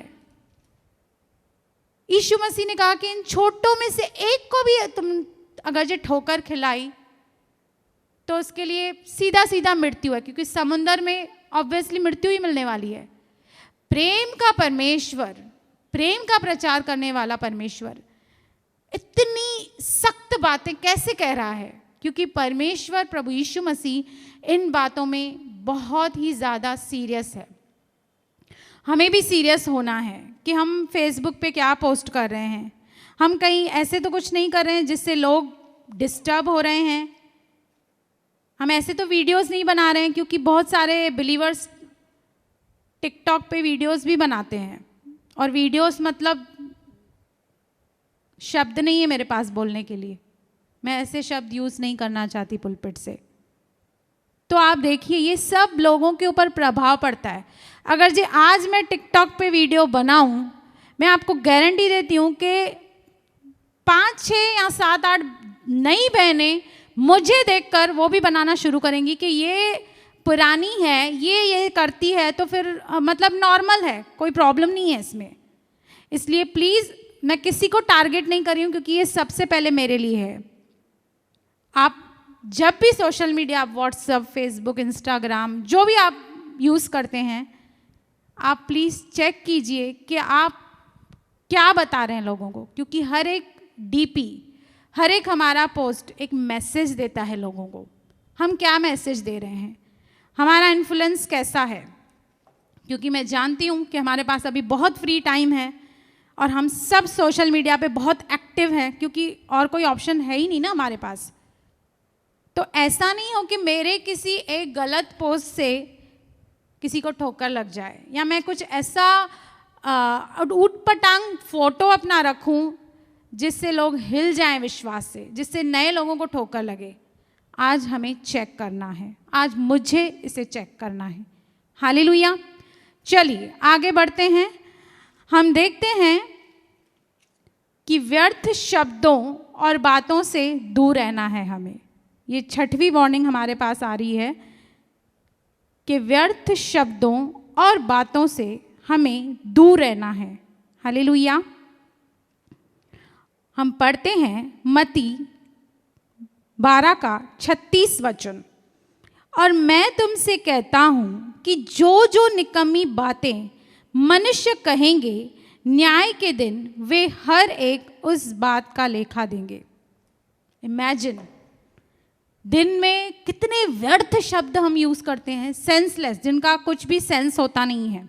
यीशु मसीह ने कहा कि इन छोटों में से एक को भी तुम अगर जो ठोकर खिलाई तो उसके लिए सीधा सीधा मृत्यु है, क्योंकि समुंदर में ऑब्वियसली मृत्यु ही मिलने वाली है। प्रेम का परमेश्वर, प्रेम का प्रचार करने वाला परमेश्वर इतनी सख्त बातें कैसे कह रहा है? क्योंकि परमेश्वर प्रभु यीशु मसीह इन बातों में बहुत ही ज़्यादा सीरियस है। हमें भी सीरियस होना है कि हम फेसबुक पे क्या पोस्ट कर रहे हैं। हम कहीं ऐसे तो कुछ नहीं कर रहे हैं जिससे लोग डिस्टर्ब हो रहे हैं। हम ऐसे तो वीडियोस नहीं बना रहे हैं, क्योंकि बहुत सारे बिलीवर्स टिकटॉक पे वीडियोस भी बनाते हैं, और वीडियोस मतलब शब्द नहीं है मेरे पास बोलने के लिए, मैं ऐसे शब्द यूज़ नहीं करना चाहती पुलपिट से। तो आप देखिए ये सब लोगों के ऊपर प्रभाव पड़ता है। अगर जी आज मैं टिकटॉक पे वीडियो बनाऊं, मैं आपको गारंटी देती हूँ कि 5, 6 या 7, 8 नई बहनें मुझे देखकर वो भी बनाना शुरू करेंगी कि ये पुरानी है, ये करती है, तो फिर मतलब नॉर्मल है, कोई प्रॉब्लम नहीं है इसमें। इसलिए प्लीज़, मैं किसी को टारगेट नहीं कर रही हूँ, क्योंकि ये सबसे पहले मेरे लिए है। आप जब भी social media, WhatsApp, Facebook, Instagram, जो भी आप यूज़ करते हैं, आप प्लीज़ चेक कीजिए कि आप क्या बता रहे हैं लोगों को, क्योंकि हर एक डीपी, हर एक हमारा पोस्ट एक मैसेज देता है लोगों को। हम क्या मैसेज दे रहे हैं, हमारा इन्फ्लुएंस कैसा है? क्योंकि मैं जानती हूँ कि हमारे पास अभी बहुत फ्री टाइम है और हम सब सोशल मीडिया पे बहुत एक्टिव हैं, क्योंकि और कोई ऑप्शन है ही नहीं ना हमारे पास। तो ऐसा नहीं हो कि मेरे किसी एक गलत पोस्ट से किसी को ठोकर लग जाए, या मैं कुछ ऐसा ऊटपटांग फोटो अपना रखूं जिससे लोग हिल जाएं विश्वास से, जिससे नए लोगों को ठोकर लगे। आज हमें चेक करना है, आज मुझे इसे चेक करना है। हालेलुया। चलिए आगे बढ़ते हैं। हम देखते हैं कि व्यर्थ शब्दों और बातों से दूर रहना है हमें। ये 6वीं वार्निंग हमारे पास आ रही है कि व्यर्थ शब्दों और बातों से हमें दूर रहना है। हालेलुया। हम पढ़ते हैं मत्ती 12 का 36 वचन, और मैं तुमसे कहता हूँ कि जो जो निकम्मी बातें मनुष्य कहेंगे न्याय के दिन वे हर एक उस बात का लेखा देंगे। इमेजिन, दिन में कितने व्यर्थ शब्द हम यूज करते हैं, सेंसलेस, जिनका कुछ भी सेंस होता नहीं है,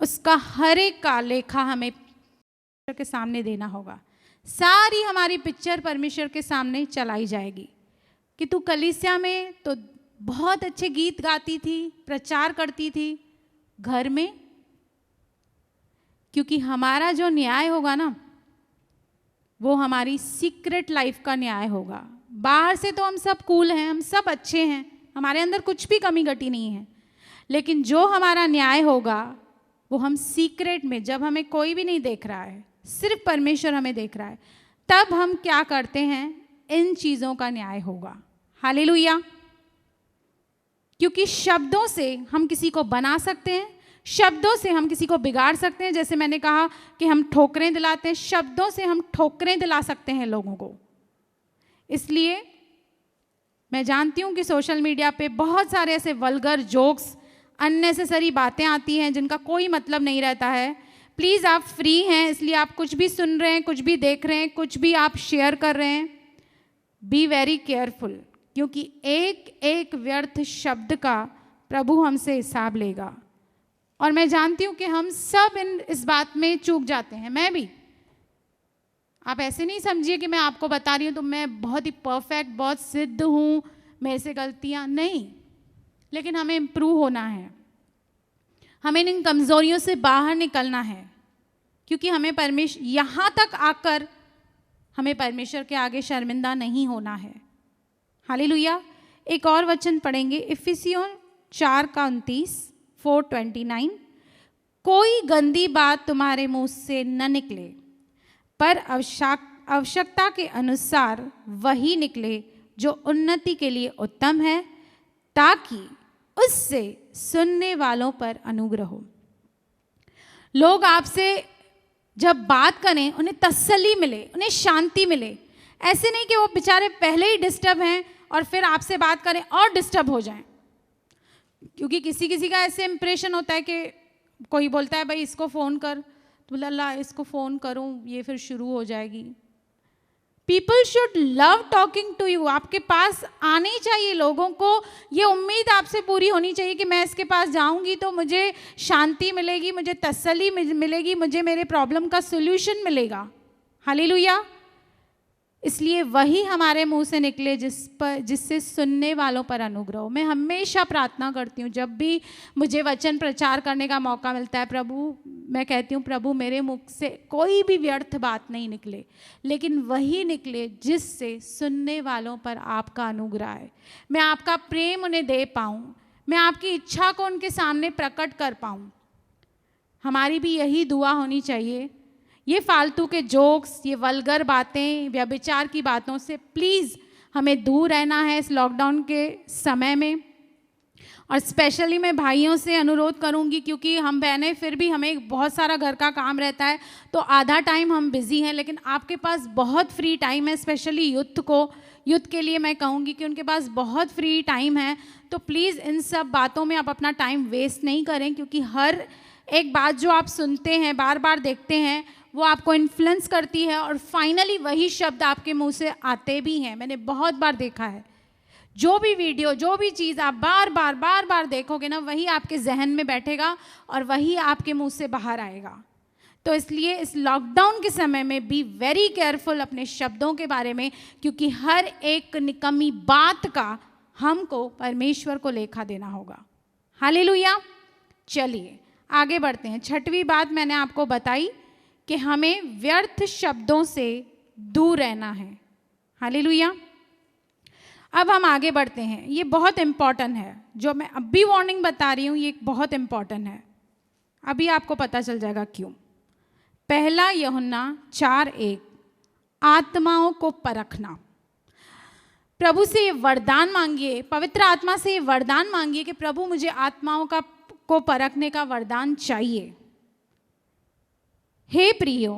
उसका हर एक का लेखा हमें परमेश्वर के सामने देना होगा। सारी हमारी पिक्चर परमेश्वर के सामने चलाई जाएगी कि तू कलीसिया में तो बहुत अच्छे गीत गाती थी, प्रचार करती थी, घर में, क्योंकि हमारा जो न्याय होगा ना वो हमारी सीक्रेट लाइफ का न्याय होगा। बाहर से तो हम सब कूल हैं, हम सब अच्छे हैं, हमारे अंदर कुछ भी कमी घटी नहीं है, लेकिन जो हमारा न्याय होगा वो हम सीक्रेट में, जब हमें कोई भी नहीं देख रहा है, सिर्फ परमेश्वर हमें देख रहा है, तब हम क्या करते हैं, इन चीज़ों का न्याय होगा। हालेलुया। क्योंकि शब्दों से हम किसी को बना सकते हैं, शब्दों से हम किसी को बिगाड़ सकते हैं। जैसे मैंने कहा कि हम ठोकरें दिलाते हैं, शब्दों से हम ठोकरें दिला सकते हैं लोगों को। इसलिए मैं जानती हूँ कि सोशल मीडिया पे बहुत सारे ऐसे वल्गर जोक्स, अननेसेसरी बातें आती हैं जिनका कोई मतलब नहीं रहता है। प्लीज़, आप फ्री हैं, इसलिए आप कुछ भी सुन रहे हैं, कुछ भी देख रहे हैं, कुछ भी आप शेयर कर रहे हैं, बी वेरी केयरफुल, क्योंकि एक एक व्यर्थ शब्द का प्रभु हमसे हिसाब लेगा। और मैं जानती हूँ कि हम सब इस बात में चूक जाते हैं, मैं भी। आप ऐसे नहीं समझिए कि मैं आपको बता रही हूँ तो मैं बहुत ही परफेक्ट, बहुत सिद्ध हूँ, मेरे से गलतियाँ नहीं, लेकिन हमें इम्प्रूव होना है, हमें इन कमज़ोरियों से बाहर निकलना है, क्योंकि हमें परमेश्वर, यहाँ तक आकर हमें परमेश्वर के आगे शर्मिंदा नहीं होना है। हालेलुया। एक और वचन पढ़ेंगे, इफिसियों 4:29, 4:29, कोई गंदी बात तुम्हारे मुंह से न निकले, पर आवश्यकता के अनुसार वही निकले जो उन्नति के लिए उत्तम है, ताकि उससे सुनने वालों पर अनुग्रह हो। लोग आपसे जब बात करें उन्हें तसल्ली मिले, उन्हें शांति मिले। ऐसे नहीं कि वो बेचारे पहले ही डिस्टर्ब हैं और फिर आपसे बात करें और डिस्टर्ब हो जाएं। क्योंकि किसी किसी का ऐसे इंप्रेशन होता है कि कोई बोलता है भाई इसको फ़ोन कर, तो बोला ला इसको फ़ोन करूं, ये फिर शुरू हो जाएगी। People should love talking to you. आपके पास आनी चाहिए, लोगों को ये उम्मीद आपसे पूरी होनी चाहिए कि मैं इसके पास जाऊंगी तो मुझे शांति मिलेगी, मुझे तसल्ली मिलेगी, मुझे मेरे प्रॉब्लम का सोल्यूशन मिलेगा। हालेलुया। इसलिए वही हमारे मुंह से निकले जिससे सुनने वालों पर अनुग्रह हो। मैं हमेशा प्रार्थना करती हूँ, जब भी मुझे वचन प्रचार करने का मौका मिलता है, प्रभु, मैं कहती हूँ प्रभु मेरे मुख से कोई भी व्यर्थ बात नहीं निकले, लेकिन वही निकले जिससे सुनने वालों पर आपका अनुग्रह है, मैं आपका प्रेम उन्हें दे पाऊँ, मैं आपकी इच्छा को उनके सामने प्रकट कर पाऊँ। हमारी भी यही दुआ होनी चाहिए। ये फालतू के जोक्स, ये वल्गर बातें, व्यभिचार की बातों से प्लीज़ हमें दूर रहना है इस लॉकडाउन के समय में। और स्पेशली मैं भाइयों से अनुरोध करूंगी, क्योंकि हम बहनें फिर भी हमें बहुत सारा घर का काम रहता है, तो आधा टाइम हम बिज़ी हैं, लेकिन आपके पास बहुत फ्री टाइम है। स्पेशली यूथ के लिए मैं कहूँगी कि उनके पास बहुत फ्री टाइम है, तो प्लीज़ इन सब बातों में आप अपना टाइम वेस्ट नहीं करें, क्योंकि हर एक बात जो आप सुनते हैं, बार बार देखते हैं, वो आपको इन्फ्लुएंस करती है और फाइनली वही शब्द आपके मुंह से आते भी हैं। मैंने बहुत बार देखा है, जो भी वीडियो, जो भी चीज़ आप बार बार देखोगे ना, वही आपके जहन में बैठेगा और वही आपके मुंह से बाहर आएगा। तो इसलिए इस लॉकडाउन के समय में बी वेरी केयरफुल अपने शब्दों के बारे में, क्योंकि हर एक निकम्मी बात का हमको परमेश्वर को लेखा देना होगा। हालेलुया। चलिए आगे बढ़ते हैं। छठवीं बात मैंने आपको बताई कि हमें व्यर्थ शब्दों से दूर रहना है। हालेलुया। अब हम आगे बढ़ते हैं। ये बहुत इम्पॉर्टेंट है, जो मैं अब भी वार्निंग बता रही हूँ, ये बहुत इम्पॉर्टेंट है। अभी आपको पता चल जाएगा क्यों। 1 यूहन्ना 4:1, आत्माओं को परखना। प्रभु से ये वरदान मांगिए, पवित्र आत्मा से ये वरदान मांगिए कि प्रभु मुझे आत्माओं को परखने का वरदान चाहिए। हे प्रियो,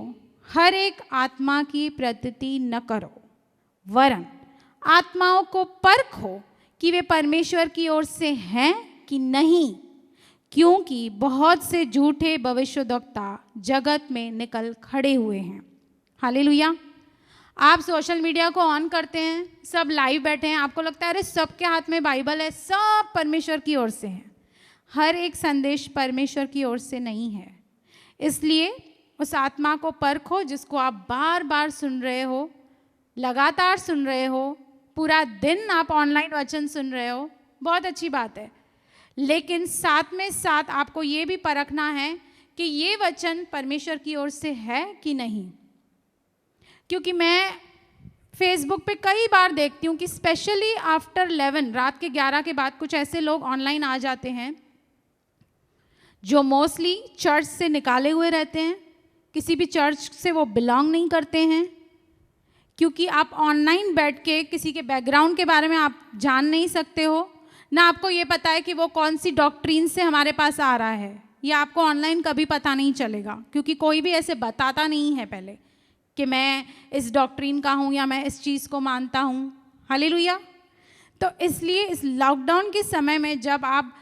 हर एक आत्मा की प्रतीति न करो, वरन आत्माओं को परखो कि वे परमेश्वर की ओर से हैं कि नहीं, क्योंकि बहुत से झूठे भविष्यद्वक्ता जगत में निकल खड़े हुए हैं। हालेलुया। आप सोशल मीडिया को ऑन करते हैं, सब लाइव बैठे हैं, आपको लगता है अरे सबके हाथ में बाइबल है, सब परमेश्वर की ओर से है। हर एक संदेश परमेश्वर की ओर से नहीं है। इसलिए उस आत्मा को परखो जिसको आप बार बार सुन रहे हो, लगातार सुन रहे हो, पूरा दिन आप ऑनलाइन वचन सुन रहे हो, बहुत अच्छी बात है। लेकिन साथ में साथ आपको ये भी परखना है कि ये वचन परमेश्वर की ओर से है कि नहीं। क्योंकि मैं फेसबुक पे कई बार देखती हूँ कि स्पेशली आफ्टर 11, रात के 11 के बाद कुछ ऐसे लोग ऑनलाइन आ जाते हैं जो मोस्टली चर्च से निकाले हुए रहते हैं, किसी भी चर्च से वो बिलोंग नहीं करते हैं। क्योंकि आप ऑनलाइन बैठ के किसी के बैकग्राउंड के बारे में आप जान नहीं सकते हो, ना आपको ये पता है कि वो कौन सी डॉक्ट्रीन से हमारे पास आ रहा है। ये आपको ऑनलाइन कभी पता नहीं चलेगा, क्योंकि कोई भी ऐसे बताता नहीं है पहले कि मैं इस डॉक्ट्रीन का हूँ या मैं इस चीज़ को मानता हूँ। हालेलुया। तो इसलिए इस लॉकडाउन के समय में जब आप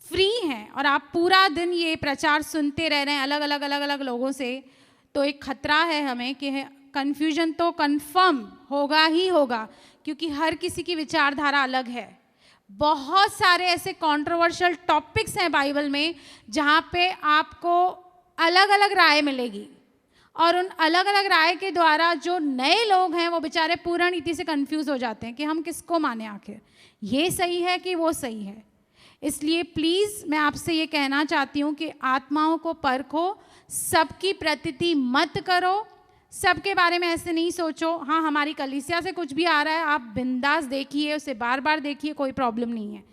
फ्री हैं और आप पूरा दिन ये प्रचार सुनते रह रहे हैं अलग अलग लोगों से, तो एक खतरा है हमें कि कन्फ्यूजन तो कन्फर्म होगा ही होगा, क्योंकि हर किसी की विचारधारा अलग है। बहुत सारे ऐसे कंट्रोवर्शियल टॉपिक्स हैं बाइबल में जहाँ पे आपको अलग अलग राय मिलेगी, और उन अलग अलग राय के द्वारा जो नए लोग हैं वो बेचारे पूर्ण रीति से कंफ्यूज हो जाते हैं कि हम किसको माने, आखिर ये सही है कि वो सही है। इसलिए प्लीज़ मैं आपसे ये कहना चाहती हूँ कि आत्माओं को परखो, सबकी प्रतीति मत करो, सबके बारे में ऐसे नहीं सोचो। हाँ, हमारी कलीसिया से कुछ भी आ रहा है, आप बिंदास देखिए, उसे बार बार देखिए, कोई प्रॉब्लम नहीं है।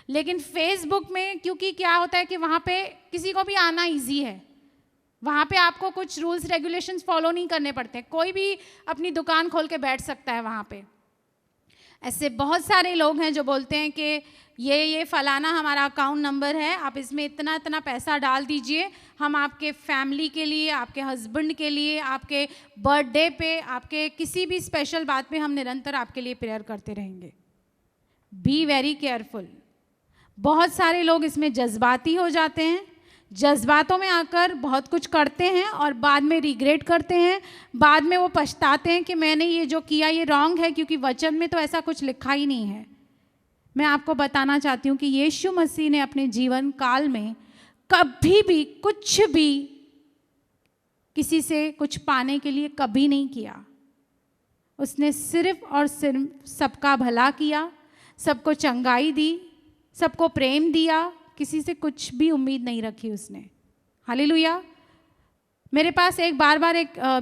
लेकिन फेसबुक में क्योंकि क्या होता है कि वहाँ पे किसी को भी आना इजी है, वहाँ पे आपको कुछ रूल्स रेगुलेशंस फॉलो नहीं करने पड़ते, कोई भी अपनी दुकान खोल के बैठ सकता है वहाँ पे। ऐसे बहुत सारे लोग हैं जो बोलते हैं कि ये फलाना हमारा अकाउंट नंबर है, आप इसमें इतना इतना पैसा डाल दीजिए, हम आपके फैमिली के लिए, आपके हस्बैंड के लिए, आपके बर्थडे पे, आपके किसी भी स्पेशल बात पे हम निरंतर आपके लिए प्रेयर करते रहेंगे। Be very careful. बहुत सारे लोग इसमें जज्बाती हो जाते हैं, जज्बातों में आकर बहुत कुछ करते हैं और बाद में रिग्रेट करते हैं, बाद में वो पछताते हैं कि मैंने ये जो किया ये रॉन्ग है, क्योंकि वचन में तो ऐसा कुछ लिखा ही नहीं है। मैं आपको बताना चाहती हूँ कि यीशु मसीह ने अपने जीवन काल में कभी भी कुछ भी किसी से कुछ पाने के लिए कभी नहीं किया। उसने सिर्फ और सिर्फ सबका भला किया, सबको चंगाई दी, सबको प्रेम दिया, किसी से कुछ भी उम्मीद नहीं रखी उसने। हालेलुया। मेरे पास एक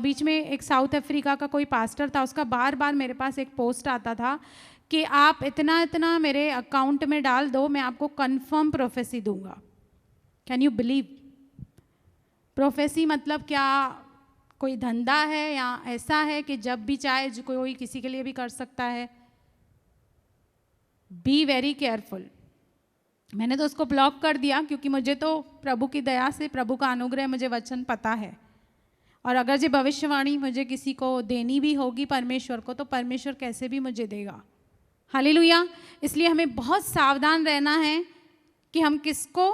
बीच में एक साउथ अफ्रीका का कोई पास्टर था, उसका बार बार मेरे पास एक पोस्ट आता था कि आप इतना इतना मेरे अकाउंट में डाल दो, मैं आपको कंफर्म प्रोफेसी दूंगा। Can you believe? प्रोफेसी मतलब क्या कोई धंधा है या ऐसा है कि जब भी चाहे कोई किसी के लिए भी कर सकता है? Be very careful. मैंने तो उसको ब्लॉक कर दिया, क्योंकि मुझे तो प्रभु की दया से, प्रभु का अनुग्रह, मुझे वचन पता है, और अगर ये भविष्यवाणी मुझे किसी को देनी भी होगी परमेश्वर को, तो परमेश्वर कैसे भी मुझे देगा। हालेलुया। इसलिए हमें बहुत सावधान रहना है कि हम किसको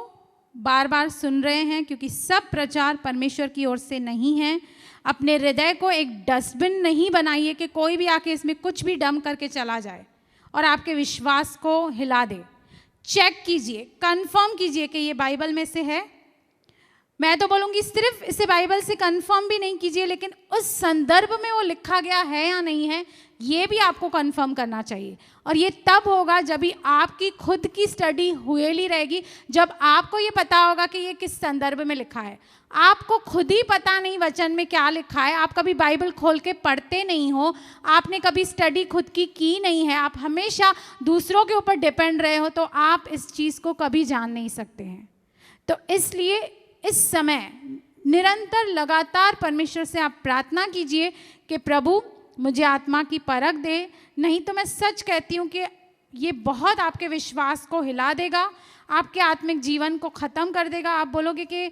बार बार सुन रहे हैं, क्योंकि सब प्रचार परमेश्वर की ओर से नहीं है। अपने हृदय को एक डस्टबिन नहीं बनाइए कि कोई भी आके इसमें कुछ भी डंप करके चला जाए और आपके विश्वास को हिला दे। चेक कीजिए, कंफर्म कीजिए कि ये बाइबल में से है। मैं तो बोलूँगी सिर्फ इसे बाइबल से कंफर्म भी नहीं कीजिए, लेकिन उस संदर्भ में वो लिखा गया है या नहीं है, ये भी आपको कंफर्म करना चाहिए। और ये तब होगा जब भी आपकी खुद की स्टडी हुई रहेगी, जब आपको ये पता होगा कि ये किस संदर्भ में लिखा है। आपको खुद ही पता नहीं वचन में क्या लिखा है, आप कभी बाइबल खोल के पढ़ते नहीं हो, आपने कभी स्टडी खुद की नहीं है, आप हमेशा दूसरों के ऊपर डिपेंड रहे हो, तो आप इस चीज़ को कभी जान नहीं सकते हैं। तो इसलिए इस समय निरंतर लगातार परमेश्वर से आप प्रार्थना कीजिए कि प्रभु मुझे आत्मा की परख दे, नहीं तो मैं सच कहती हूँ कि ये बहुत आपके विश्वास को हिला देगा, आपके आत्मिक जीवन को ख़त्म कर देगा। आप बोलोगे कि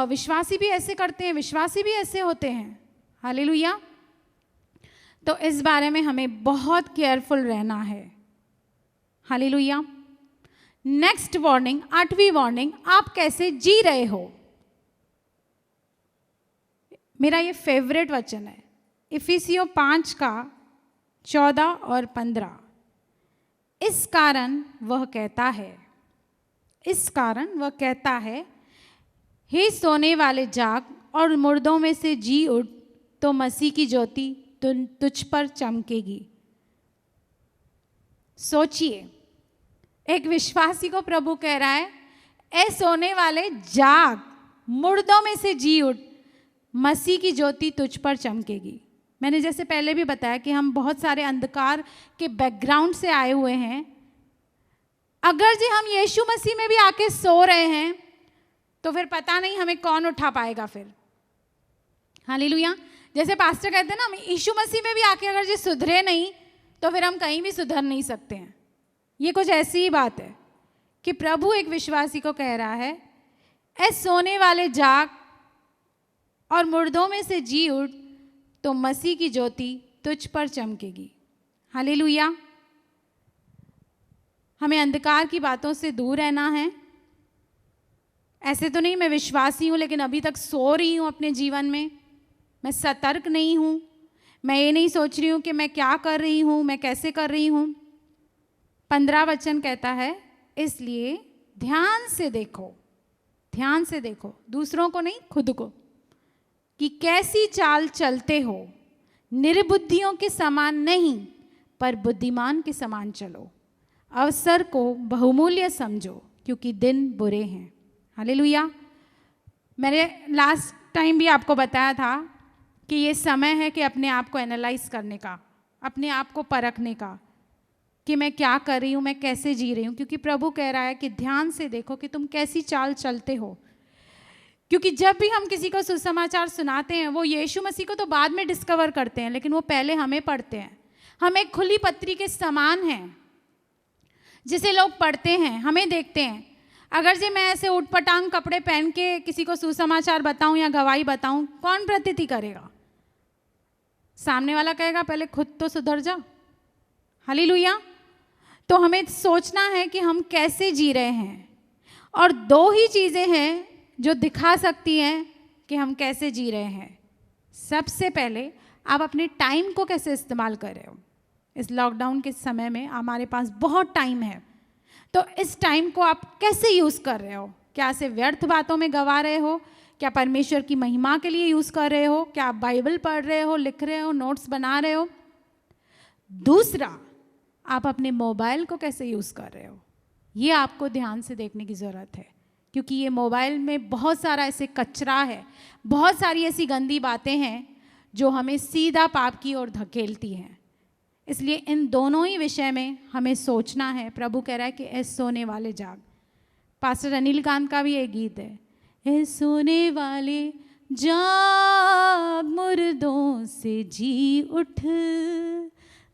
विश्वासी भी ऐसे करते हैं, विश्वासी भी ऐसे होते हैं। हालेलुया। तो इस बारे में हमें बहुत केयरफुल रहना है। हालेलुया। नेक्स्ट वार्निंग, 8वीं वार्निंग, आप कैसे जी रहे हो। मेरा ये फेवरेट वचन है, इफिसियों 5 का 14 और 15। इस कारण वह कहता है, हे सोने वाले जाग और मुर्दों में से जी उठ, तो मसीह की ज्योति तुझ पर चमकेगी। सोचिए, एक विश्वासी को प्रभु कह रहा है, ए सोने वाले जाग, मुर्दों में से जी उठ, मसीह की ज्योति तुझ पर चमकेगी। मैंने जैसे पहले भी बताया कि हम बहुत सारे अंधकार के बैकग्राउंड से आए हुए हैं। अगर जी हम यीशु मसीह में भी आके सो रहे हैं तो फिर पता नहीं हमें कौन उठा पाएगा फिर। हालेलुया। जैसे पास्टर कहते हैं ना, हम यीशु मसीह में भी आके अगर जी सुधरे नहीं तो फिर हम कहीं भी सुधर नहीं सकते हैं। ये कुछ ऐसी ही बात है कि प्रभु एक विश्वासी को कह रहा है, ए सोने वाले जाग और मुर्दों में से जी उठ, तो मसीह की ज्योति तुझ पर चमकेगी। हालेलुया। हमें अंधकार की बातों से दूर रहना है। ऐसे तो नहीं मैं विश्वासी हूँ लेकिन अभी तक सो रही हूँ अपने जीवन में, मैं सतर्क नहीं हूँ, मैं ये नहीं सोच रही हूँ कि मैं क्या कर रही हूँ, मैं कैसे कर रही हूँ। 15 वचन कहता है, इसलिए ध्यान से देखो, दूसरों को नहीं, खुद को, कि कैसी चाल चलते हो। निर्बुद्धियों के समान नहीं, पर बुद्धिमान के समान चलो। अवसर को बहुमूल्य समझो, क्योंकि दिन बुरे हैं। हालेलुया। मैंने लास्ट टाइम भी आपको बताया था कि ये समय है कि अपने आप को एनालाइज करने का, अपने आप को परखने का, कि मैं क्या कर रही हूँ, मैं कैसे जी रही हूँ। क्योंकि प्रभु कह रहा है कि ध्यान से देखो कि तुम कैसी चाल चलते हो। क्योंकि जब भी हम किसी को सुसमाचार सुनाते हैं, वो यीशु मसीह को तो बाद में डिस्कवर करते हैं, लेकिन वो पहले हमें पढ़ते हैं। हम एक खुली पत्री के समान हैं जिसे लोग पढ़ते हैं, हमें देखते हैं। अगर जी मैं ऐसे उटपटांग कपड़े पहन के किसी को सुसमाचार बताऊं या गवाही बताऊं, कौन प्रतीति करेगा? सामने वाला कहेगा पहले खुद तो सुधर जा। हालेलुया। तो हमें सोचना है कि हम कैसे जी रहे हैं, और 2 ही चीज़ें हैं जो दिखा सकती हैं कि हम कैसे जी रहे हैं। सबसे पहले आप अपने टाइम को कैसे इस्तेमाल कर रहे हो। इस लॉकडाउन के समय में हमारे पास बहुत टाइम है, तो इस टाइम को आप कैसे यूज़ कर रहे हो? क्या से व्यर्थ बातों में गवा रहे हो? क्या परमेश्वर की महिमा के लिए यूज़ कर रहे हो? क्या आप बाइबल पढ़ रहे हो, लिख रहे हो, नोट्स बना रहे हो? दूसरा, आप अपने मोबाइल को कैसे यूज़ कर रहे हो? ये आपको ध्यान से देखने की ज़रूरत है, क्योंकि ये मोबाइल में बहुत सारा ऐसे कचरा है, बहुत सारी ऐसी गंदी बातें हैं जो हमें सीधा पाप की ओर धकेलती हैं। इसलिए इन दोनों ही विषय में हमें सोचना है। प्रभु कह रहा है कि ए सोने वाले जाग। पास्टर अनिल कांत का भी एक गीत है, ए सोने वाले जाग, मुर्दों से जी उठ,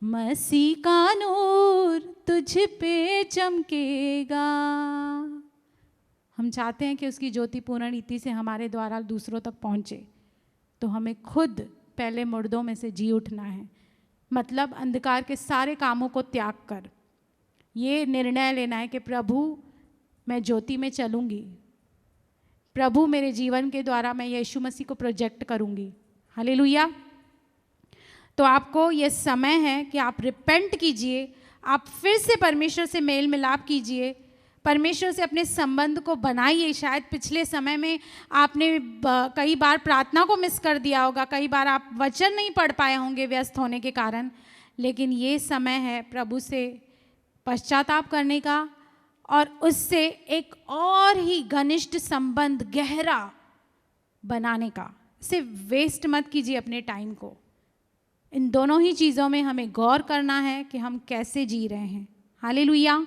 मसीह का नूर तुझ पे चमकेगा। हम चाहते हैं कि उसकी ज्योति पूर्ण रीति से हमारे द्वारा दूसरों तक पहुँचे, तो हमें खुद पहले मुर्दों में से जी उठना है। मतलब अंधकार के सारे कामों को त्याग कर ये निर्णय लेना है कि प्रभु मैं ज्योति में चलूँगी, प्रभु मेरे जीवन के द्वारा मैं यीशु मसीह को प्रोजेक्ट करूँगी। हालेलुया। तो आपको ये समय है कि आप रिपेंट कीजिए, आप फिर से परमेश्वर से मेल मिलाप कीजिए, परमेश्वर से अपने संबंध को बनाइए। शायद पिछले समय में आपने कई बार प्रार्थना को मिस कर दिया होगा, कई बार आप वचन नहीं पढ़ पाए होंगे व्यस्त होने के कारण, लेकिन ये समय है प्रभु से पश्चाताप करने का और उससे एक और ही घनिष्ठ संबंध गहरा बनाने का। सिर्फ वेस्ट मत कीजिए अपने टाइम को। इन दोनों ही चीज़ों में हमें गौर करना है कि हम कैसे जी रहे हैं। हालेलुया।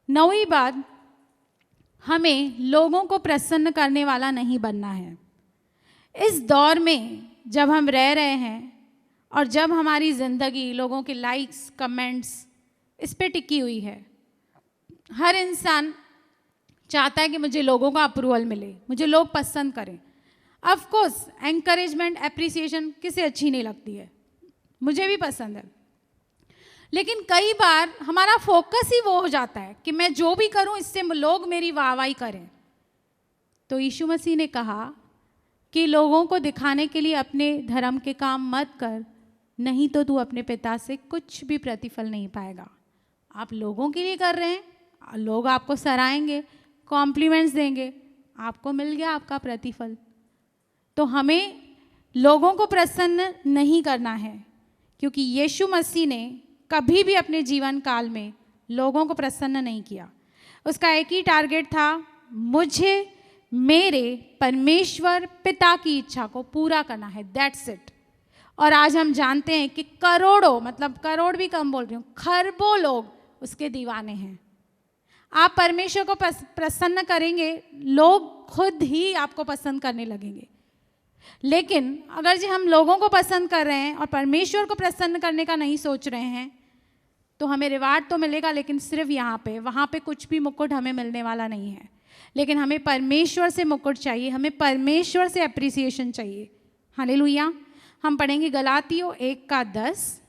9वीं बात, हमें लोगों को प्रसन्न करने वाला नहीं बनना है। इस दौर में जब हम रह रहे हैं और जब हमारी ज़िंदगी लोगों के लाइक्स, कमेंट्स इस पे टिकी हुई है, हर इंसान चाहता है कि मुझे लोगों का अप्रूवल मिले, मुझे लोग पसंद करें। ऑफ कोर्स एनकरेजमेंट, एप्रिसिएशन किसे अच्छी नहीं लगती है, मुझे भी पसंद है। लेकिन कई बार हमारा फोकस ही वो हो जाता है कि मैं जो भी करूं इससे लोग मेरी वाहवाही करें। तो यीशु मसीह ने कहा कि लोगों को दिखाने के लिए अपने धर्म के काम मत कर, नहीं तो तू अपने पिता से कुछ भी प्रतिफल नहीं पाएगा। आप लोगों के लिए कर रहे हैं, लोग आपको सराहेंगे, कॉम्प्लीमेंट्स देंगे, आपको मिल गया आपका प्रतिफल। तो हमें लोगों को प्रसन्न नहीं करना है, क्योंकि यीशु मसीह ने कभी भी अपने जीवन काल में लोगों को प्रसन्न नहीं किया। उसका एक ही टारगेट था, मुझे मेरे परमेश्वर पिता की इच्छा को पूरा करना है, दैट्स इट। और आज हम जानते हैं कि करोड़ों, मतलब करोड़ भी कम बोल रही हूँ, खरबों लोग उसके दीवाने हैं। आप परमेश्वर को प्रसन्न करेंगे, लोग खुद ही आपको पसंद करने लगेंगे। लेकिन अगर जो हम लोगों को पसंद कर रहे हैं और परमेश्वर को प्रसन्न करने का नहीं सोच रहे हैं, तो हमें रिवार्ड तो मिलेगा, लेकिन सिर्फ यहाँ पे, वहाँ पे कुछ भी मुकुट हमें मिलने वाला नहीं है। लेकिन हमें परमेश्वर से मुकुट चाहिए, हमें परमेश्वर से एप्रिसिएशन चाहिए। हालेलुया। हम पढ़ेंगे गलातियों 1:10।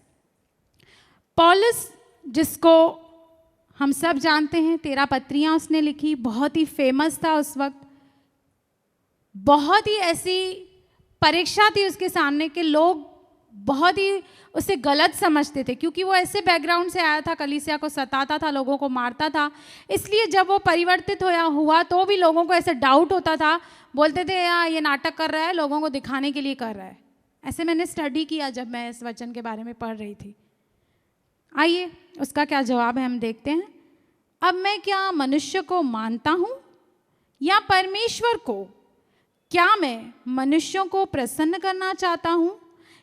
पौलुस, जिसको हम सब जानते हैं, 13 पत्रियाँ उसने लिखी, बहुत ही फेमस था उस वक्त। बहुत ही ऐसी परीक्षा थी उसके सामने कि लोग बहुत ही उसे गलत समझते थे, क्योंकि वो ऐसे बैकग्राउंड से आया था, कलीसिया को सताता था, लोगों को मारता था। इसलिए जब वो परिवर्तित हुआ तो भी लोगों को ऐसे डाउट होता था, बोलते थे यार ये नाटक कर रहा है, लोगों को दिखाने के लिए कर रहा है। ऐसे मैंने स्टडी किया जब मैं इस वचन के बारे में पढ़ रही थी। आइए उसका क्या जवाब है हम देखते हैं। अब मैं क्या मनुष्य को मानता हूँ या परमेश्वर को? क्या मैं मनुष्यों को प्रसन्न करना चाहता हूँ?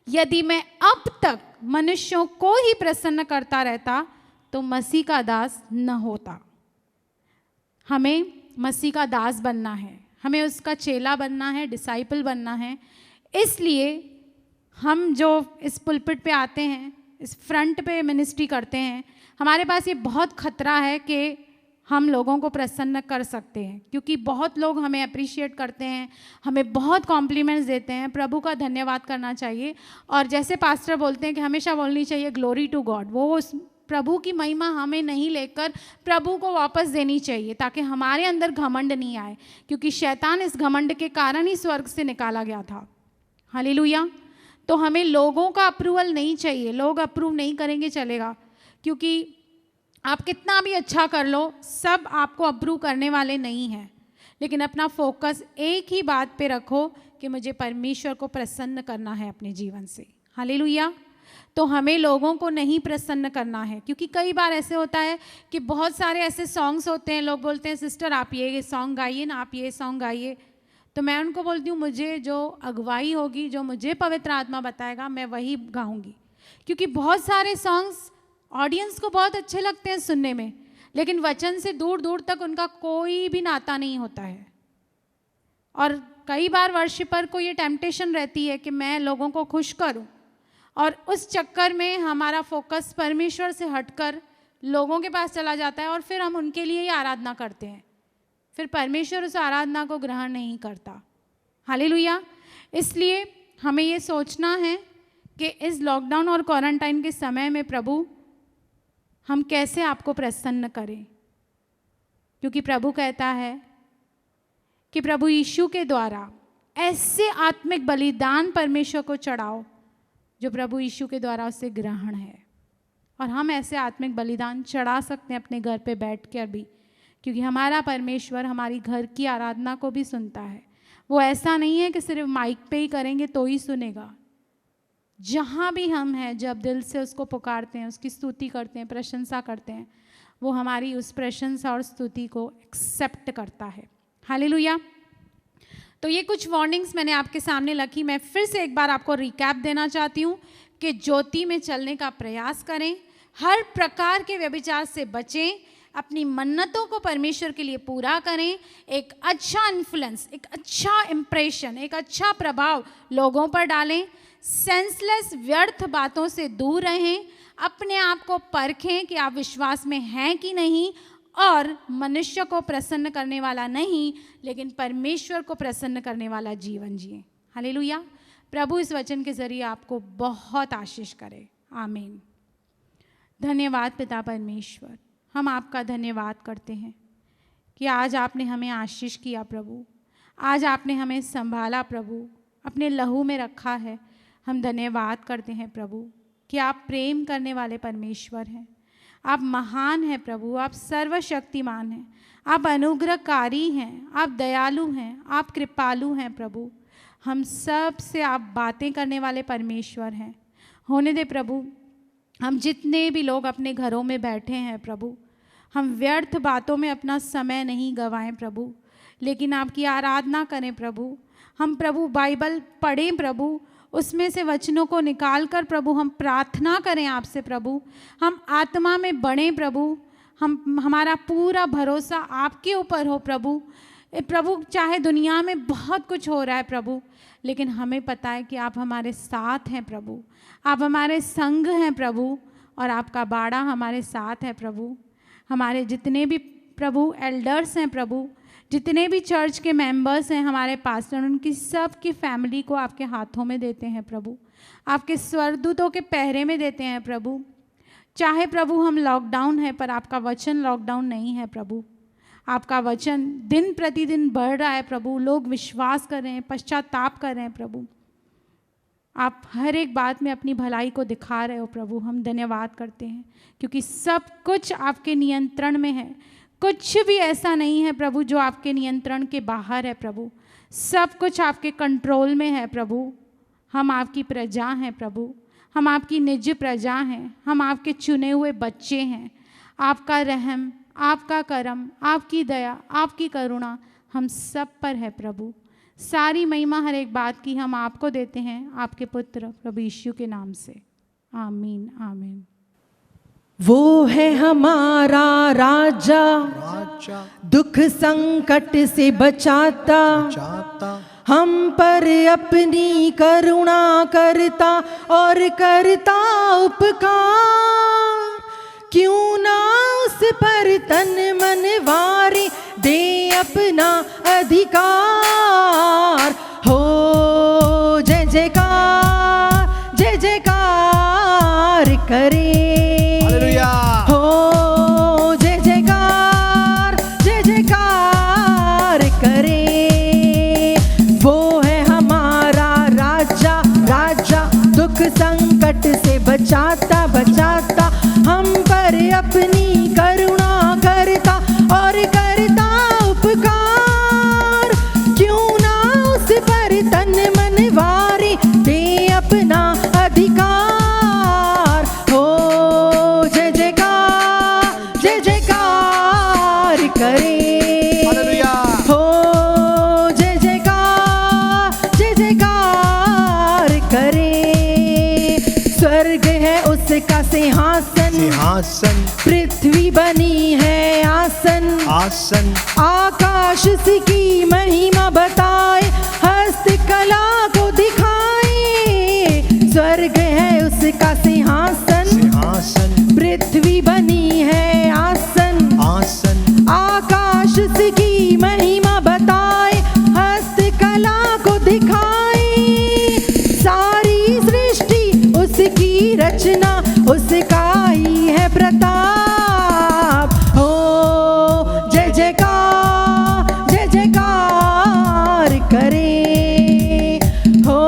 यदि मैं अब तक मनुष्यों को ही प्रसन्न करता रहता तो मसीह का दास न होता। हमें मसीह का दास बनना है, हमें उसका चेला बनना है, डिसाइपल बनना है। इसलिए हम जो इस पुलपिट पे आते हैं, इस फ्रंट पे मिनिस्ट्री करते हैं, हमारे पास ये बहुत खतरा है कि हम लोगों को प्रसन्न कर सकते हैं, क्योंकि बहुत लोग हमें अप्रिशिएट करते हैं, हमें बहुत कॉम्प्लीमेंट्स देते हैं। प्रभु का धन्यवाद करना चाहिए, और जैसे पास्टर बोलते हैं कि हमेशा बोलनी चाहिए ग्लोरी टू गॉड। वो उस प्रभु की महिमा हमें नहीं लेकर प्रभु को वापस देनी चाहिए, ताकि हमारे अंदर घमंड नहीं आए, क्योंकि शैतान इस घमंड के कारण ही स्वर्ग से निकाला गया था। हालेलुया। तो हमें लोगों का अप्रूवल नहीं चाहिए, लोग अप्रूव नहीं करेंगे चलेगा, क्योंकि आप कितना भी अच्छा कर लो, सब आपको अप्रूव करने वाले नहीं हैं। लेकिन अपना फोकस एक ही बात पे रखो कि मुझे परमेश्वर को प्रसन्न करना है अपने जीवन से। हालेलुया। तो हमें लोगों को नहीं प्रसन्न करना है, क्योंकि कई बार ऐसे होता है कि बहुत सारे ऐसे सॉन्ग्स होते हैं, लोग बोलते हैं सिस्टर आप ये सॉन्ग गाइए ना, आप ये सॉन्ग गाइए। तो मैं उनको बोलती हूँ मुझे जो अगुवाई होगी, जो मुझे पवित्र आत्मा बताएगा, मैं वही गाऊंगी। क्योंकि बहुत सारे सॉन्ग्स ऑडियंस को बहुत अच्छे लगते हैं सुनने में, लेकिन वचन से दूर दूर तक उनका कोई भी नाता नहीं होता है। और कई बार वर्शिपर को ये टेम्पटेशन रहती है कि मैं लोगों को खुश करूं, और उस चक्कर में हमारा फोकस परमेश्वर से हटकर लोगों के पास चला जाता है, और फिर हम उनके लिए ही आराधना करते हैं। फिर परमेश्वर उस आराधना को ग्रहण नहीं करता। हालेलुया। इसलिए हमें ये सोचना है कि इस लॉकडाउन और क्वारंटाइन के समय में प्रभु हम कैसे आपको प्रसन्न करें, क्योंकि प्रभु कहता है कि प्रभु यीशु के द्वारा ऐसे आत्मिक बलिदान परमेश्वर को चढ़ाओ जो प्रभु यीशु के द्वारा उससे ग्रहण है। और हम ऐसे आत्मिक बलिदान चढ़ा सकते हैं अपने घर पे बैठ कर भी, क्योंकि हमारा परमेश्वर हमारी घर की आराधना को भी सुनता है। वो ऐसा नहीं है कि सिर्फ माइक पे ही करेंगे तो ही सुनेगा। जहाँ भी हम हैं, जब दिल से उसको पुकारते हैं, उसकी स्तुति करते हैं, प्रशंसा करते हैं, वो हमारी उस प्रशंसा और स्तुति को एक्सेप्ट करता है। हालेलुया। तो ये कुछ वार्निंग्स मैंने आपके सामने रखी। मैं फिर से एक बार आपको रिकैप देना चाहती हूँ कि ज्योति में चलने का प्रयास करें, हर प्रकार के व्यभिचार से बचें, अपनी मन्नतों को परमेश्वर के लिए पूरा करें, एक अच्छा इन्फ्लुएंस, एक अच्छा इम्प्रेशन, एक अच्छा प्रभाव लोगों पर डालें, सेंसलेस व्यर्थ बातों से दूर रहें, अपने आप को परखें कि आप विश्वास में हैं कि नहीं, और मनुष्य को प्रसन्न करने वाला नहीं, लेकिन परमेश्वर को प्रसन्न करने वाला जीवन जिए। हालेलुया। प्रभु इस वचन के जरिए आपको बहुत आशीष करे। आमीन। धन्यवाद पिता परमेश्वर, हम आपका धन्यवाद करते हैं कि आज आपने हमें आशीष किया प्रभु, आज आपने हमें संभाला प्रभु, अपने लहू में रखा है। हम धन्यवाद करते हैं प्रभु कि आप प्रेम करने वाले परमेश्वर हैं, आप महान हैं प्रभु, आप सर्वशक्तिमान हैं, आप अनुग्रहकारी हैं, आप दयालु हैं, आप कृपालु हैं प्रभु। हम सब से आप बातें करने वाले परमेश्वर हैं। होने दे प्रभु, हम जितने भी लोग अपने घरों में बैठे हैं प्रभु, हम व्यर्थ बातों में अपना समय नहीं गंवाएं प्रभु, लेकिन आपकी आराधना करें प्रभु। हम प्रभु बाइबल पढ़ें प्रभु, उसमें से वचनों को निकाल कर प्रभु हम प्रार्थना करें आपसे प्रभु। हम आत्मा में बढ़ें प्रभु, हमारा पूरा भरोसा आपके ऊपर हो प्रभु। प्रभु चाहे दुनिया में बहुत कुछ हो रहा है प्रभु, लेकिन हमें पता है कि आप हमारे साथ हैं प्रभु, आप हमारे संग हैं प्रभु, और आपका बाड़ा हमारे साथ है प्रभु। हमारे जितने भी प्रभु एल्डर्स हैं प्रभु, जितने भी चर्च के मेंबर्स हैं, हमारे पास्टर, उनकी सब की फैमिली को आपके हाथों में देते हैं प्रभु, आपके स्वर्गदूतों के पहरे में देते हैं प्रभु। चाहे प्रभु हम लॉकडाउन है, पर आपका वचन लॉकडाउन नहीं है प्रभु। आपका वचन दिन प्रतिदिन बढ़ रहा है प्रभु, लोग विश्वास कर रहे हैं, पश्चाताप कर रहे हैं प्रभु। आप हर एक बात में अपनी भलाई को दिखा रहे हो प्रभु। हम धन्यवाद करते हैं क्योंकि सब कुछ आपके नियंत्रण में है। कुछ भी ऐसा नहीं है प्रभु जो आपके नियंत्रण के बाहर है प्रभु, सब कुछ आपके कंट्रोल में है प्रभु। हम आपकी प्रजा हैं प्रभु, हम आपकी निज प्रजा हैं, हम आपके चुने हुए बच्चे हैं। आपका रहम, आपका करम, आपकी दया, आपकी करुणा हम सब पर है प्रभु। सारी महिमा हर एक बात की हम आपको देते हैं, आपके पुत्र प्रभु यीशु के नाम से। आमीन आमीन। वो है हमारा राजा, दुख संकट से बचाता, हम पर अपनी करुणा करता और करता उपकार। क्यों ना उस पर तन मन वारी दे अपना अधिकार। हो जय जयकार, जय जयकार करे। हो जय जयकार, जय जयकार करे। वो है हमारा राजा, राजा दुख संकट से बचाता, बचाता, हम पर अपनी करुणा करता और करता उपकार। क्यों ना उस पर तन मन वारी दे अपना अधिकार। हो जय जयकार, जय जयकार करे। हो जय जयकार, जय जयकार करे। स्वर्ग है उसका सिंहासन, सिंहासन, पृथ्वी बनी है आसन, आसन, आकाश उसकी महिमा बताए, हस्तकला को दिखाए। स्वर्ग है उसका सिंहासन, सिंहासन, पृथ्वी बनी है आसन, आसन, आकाश उसकी महिमा बताए, हस्तकला को दिखाए। सारी सृष्टि उसकी रचना, उसका ही है प्रताप। हो जय जयकार, जय जयकार करे। हो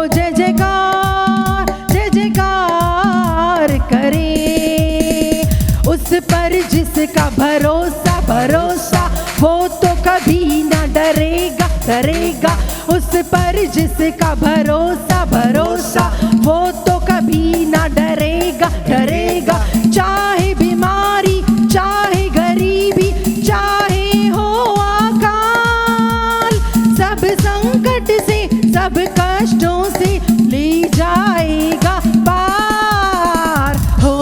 जय जयकार, जय जयकार करे। उस पर जिसका भरोसा, भरोसा, वो तो कभी ना डरेगा, डरेगा। उस पर जिसका भरोसा, भरोसा, वो तो कभी ना डरेगा, डरेगा। चाहे बीमारी, चाहे गरीबी, चाहे हो अकाल, सब संकट से, सब कष्टों से ले जाएगा पार। हो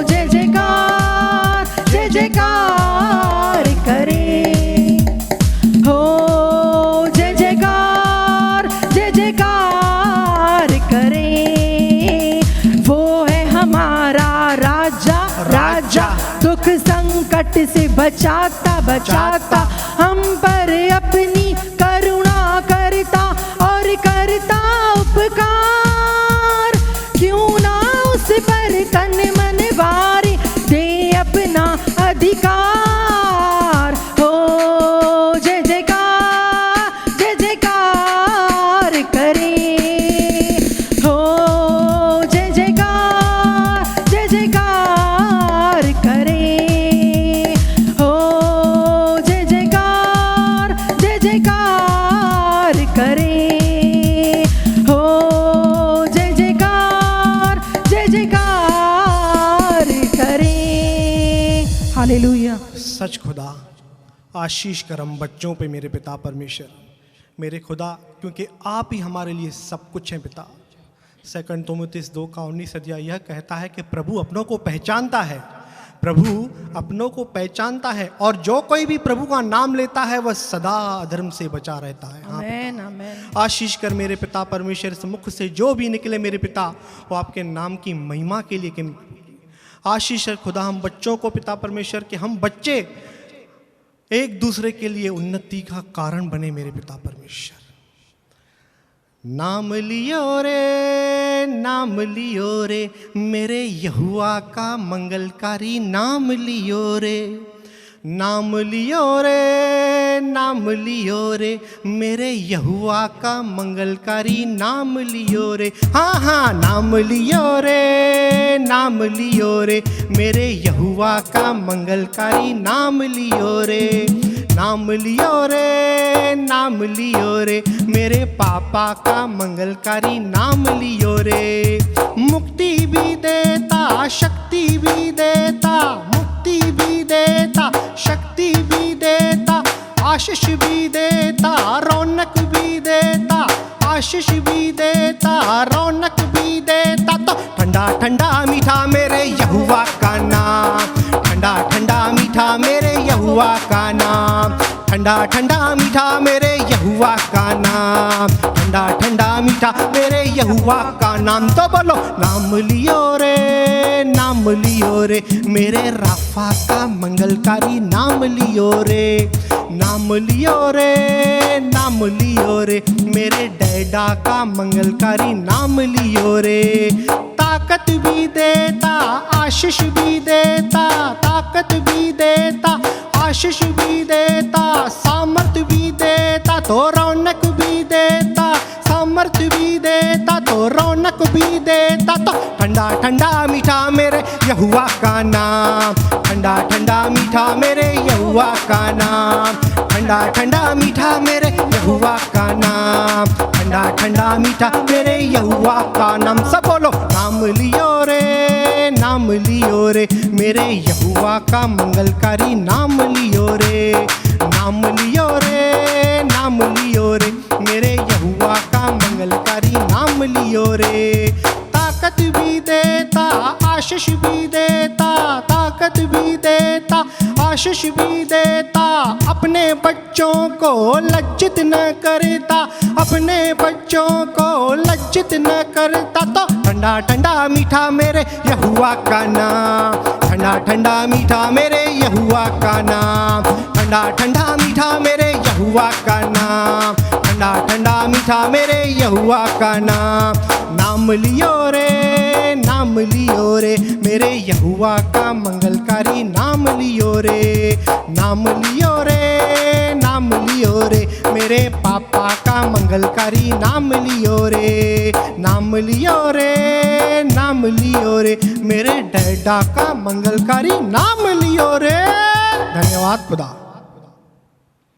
जय जयकार, जय जयकार करे। हो जय जयकार, जय जयकार करे। वो है हमारा राजा, राजा दुख संकट से बचाता बचाता हम पर अपनी करुणा करता और करता उपकार। क्यों ना उस पर तन मन वारी दे अपना अधिकार। हो जय जयकार जय जयकार करे। हो जय जयकार जय जयकार करे। हो जय जयकार जय जयकार करे। हो जय जयकार जय जयकार करे। हालेलुया। सच खुदा, आशीष कर हम बच्चों पे मेरे पिता परमेश्वर, मेरे खुदा, क्योंकि आप ही हमारे लिए सब कुछ हैं पिता। 2 तिमुथियुस 2:19 अध्याय यह कहता है कि प्रभु अपनों को पहचानता है, प्रभु अपनों को पहचानता है, और जो कोई भी प्रभु का नाम लेता है वह सदा अधर्म से बचा रहता है। हाँ आमेन आमेन। आशीष कर मेरे पिता परमेश्वर, इस मुख से जो भी निकले मेरे पिता वो आपके नाम की महिमा के लिए आशीष कर खुदा। हम बच्चों को पिता परमेश्वर के, हम बच्चे एक दूसरे के लिए उन्नति का कारण बने मेरे पिता परमेश्वर। नाम लियो रे मेरे यहोवा का मंगलकारी, नाम लियो रे, नाम लियो रे मेरे यहोवा का मंगलकारी, नाम लियो रे। हाँ हाँ, नाम लियो रे मेरे यहोवा का मंगलकारी, नाम लियो रे, नाम लियो रे मेरे पापा का मंगलकारी, नाम लियो रे। मुक्ति भी देता, शक्ति भी देता, मुक्ति भी देता, शक्ति भी देता, आशीष भी देता, रौनक भी देता, आशीष भी देता, रौनक भी देता। तो ठंडा ठंडा मीठा मेरे यहोवा का नाम, ठंडा ठंडा मीठा मेरे यहोवा का नाम, ठंडा ठंडा मीठा मेरे यहोवा का नाम, ठंडा ठंडा मीठा मेरे यहोवा का नाम। तो बोलो नाम लियो रे मेरे राफा का मंगलकारी, नाम लियो रे, नाम लियो रे मेरे डैडा का मंगलकारी, नाम लियो रे। ताकत भी देता, आशीष भी देता, ताकत भी देता, आशीष भी देता, सामर्थ्य भी देता, तो रौनक भी देता, सामर्थ्य भी देता, तो रौनक भी देता। तो ठंडा ठंडा मीठा मेरे यहोवा का नाम, ठंडा ठंडा मीठा मेरे यहोवा का नाम, ठंडा ठंडा मीठा मेरे यहोवा का नाम, ठंडा ठंडा मीठा मेरे यहोवा का नाम। सब बोलो नाम लियो रे मेरे यहोवा का मंगलकारी, नाम लियो रे, नाम लियो रे मेरे यहोवा का मंगलकारी, नाम लियो रे। ताकत भी देता, आशीष भी देता, ताकत भी देता, आशीष भी देता, अपने बच्चों को लज्जित न करता, अपने बच्चों को लज्जित न करता। तो ठंडा ठंडा मीठा मेरे यहोवा का नाम, ठंडा ठंडा मीठा मेरे यहोवा का नाम, ठंडा ठंडा मीठा मेरे यहोवा का नाम, ठंडा ठंडा मीठा मेरे यहोवा का नाम। नाम लियो रे मेरे यहोवा का मंगलकारी, नाम लियो रे, नाम लियो रे मेरे पापा का मंगलकारी, नाम लियो रे, नाम लियो रे मेरे डैडा का मंगलकारी, नाम लियो रे। धन्यवाद खुदा।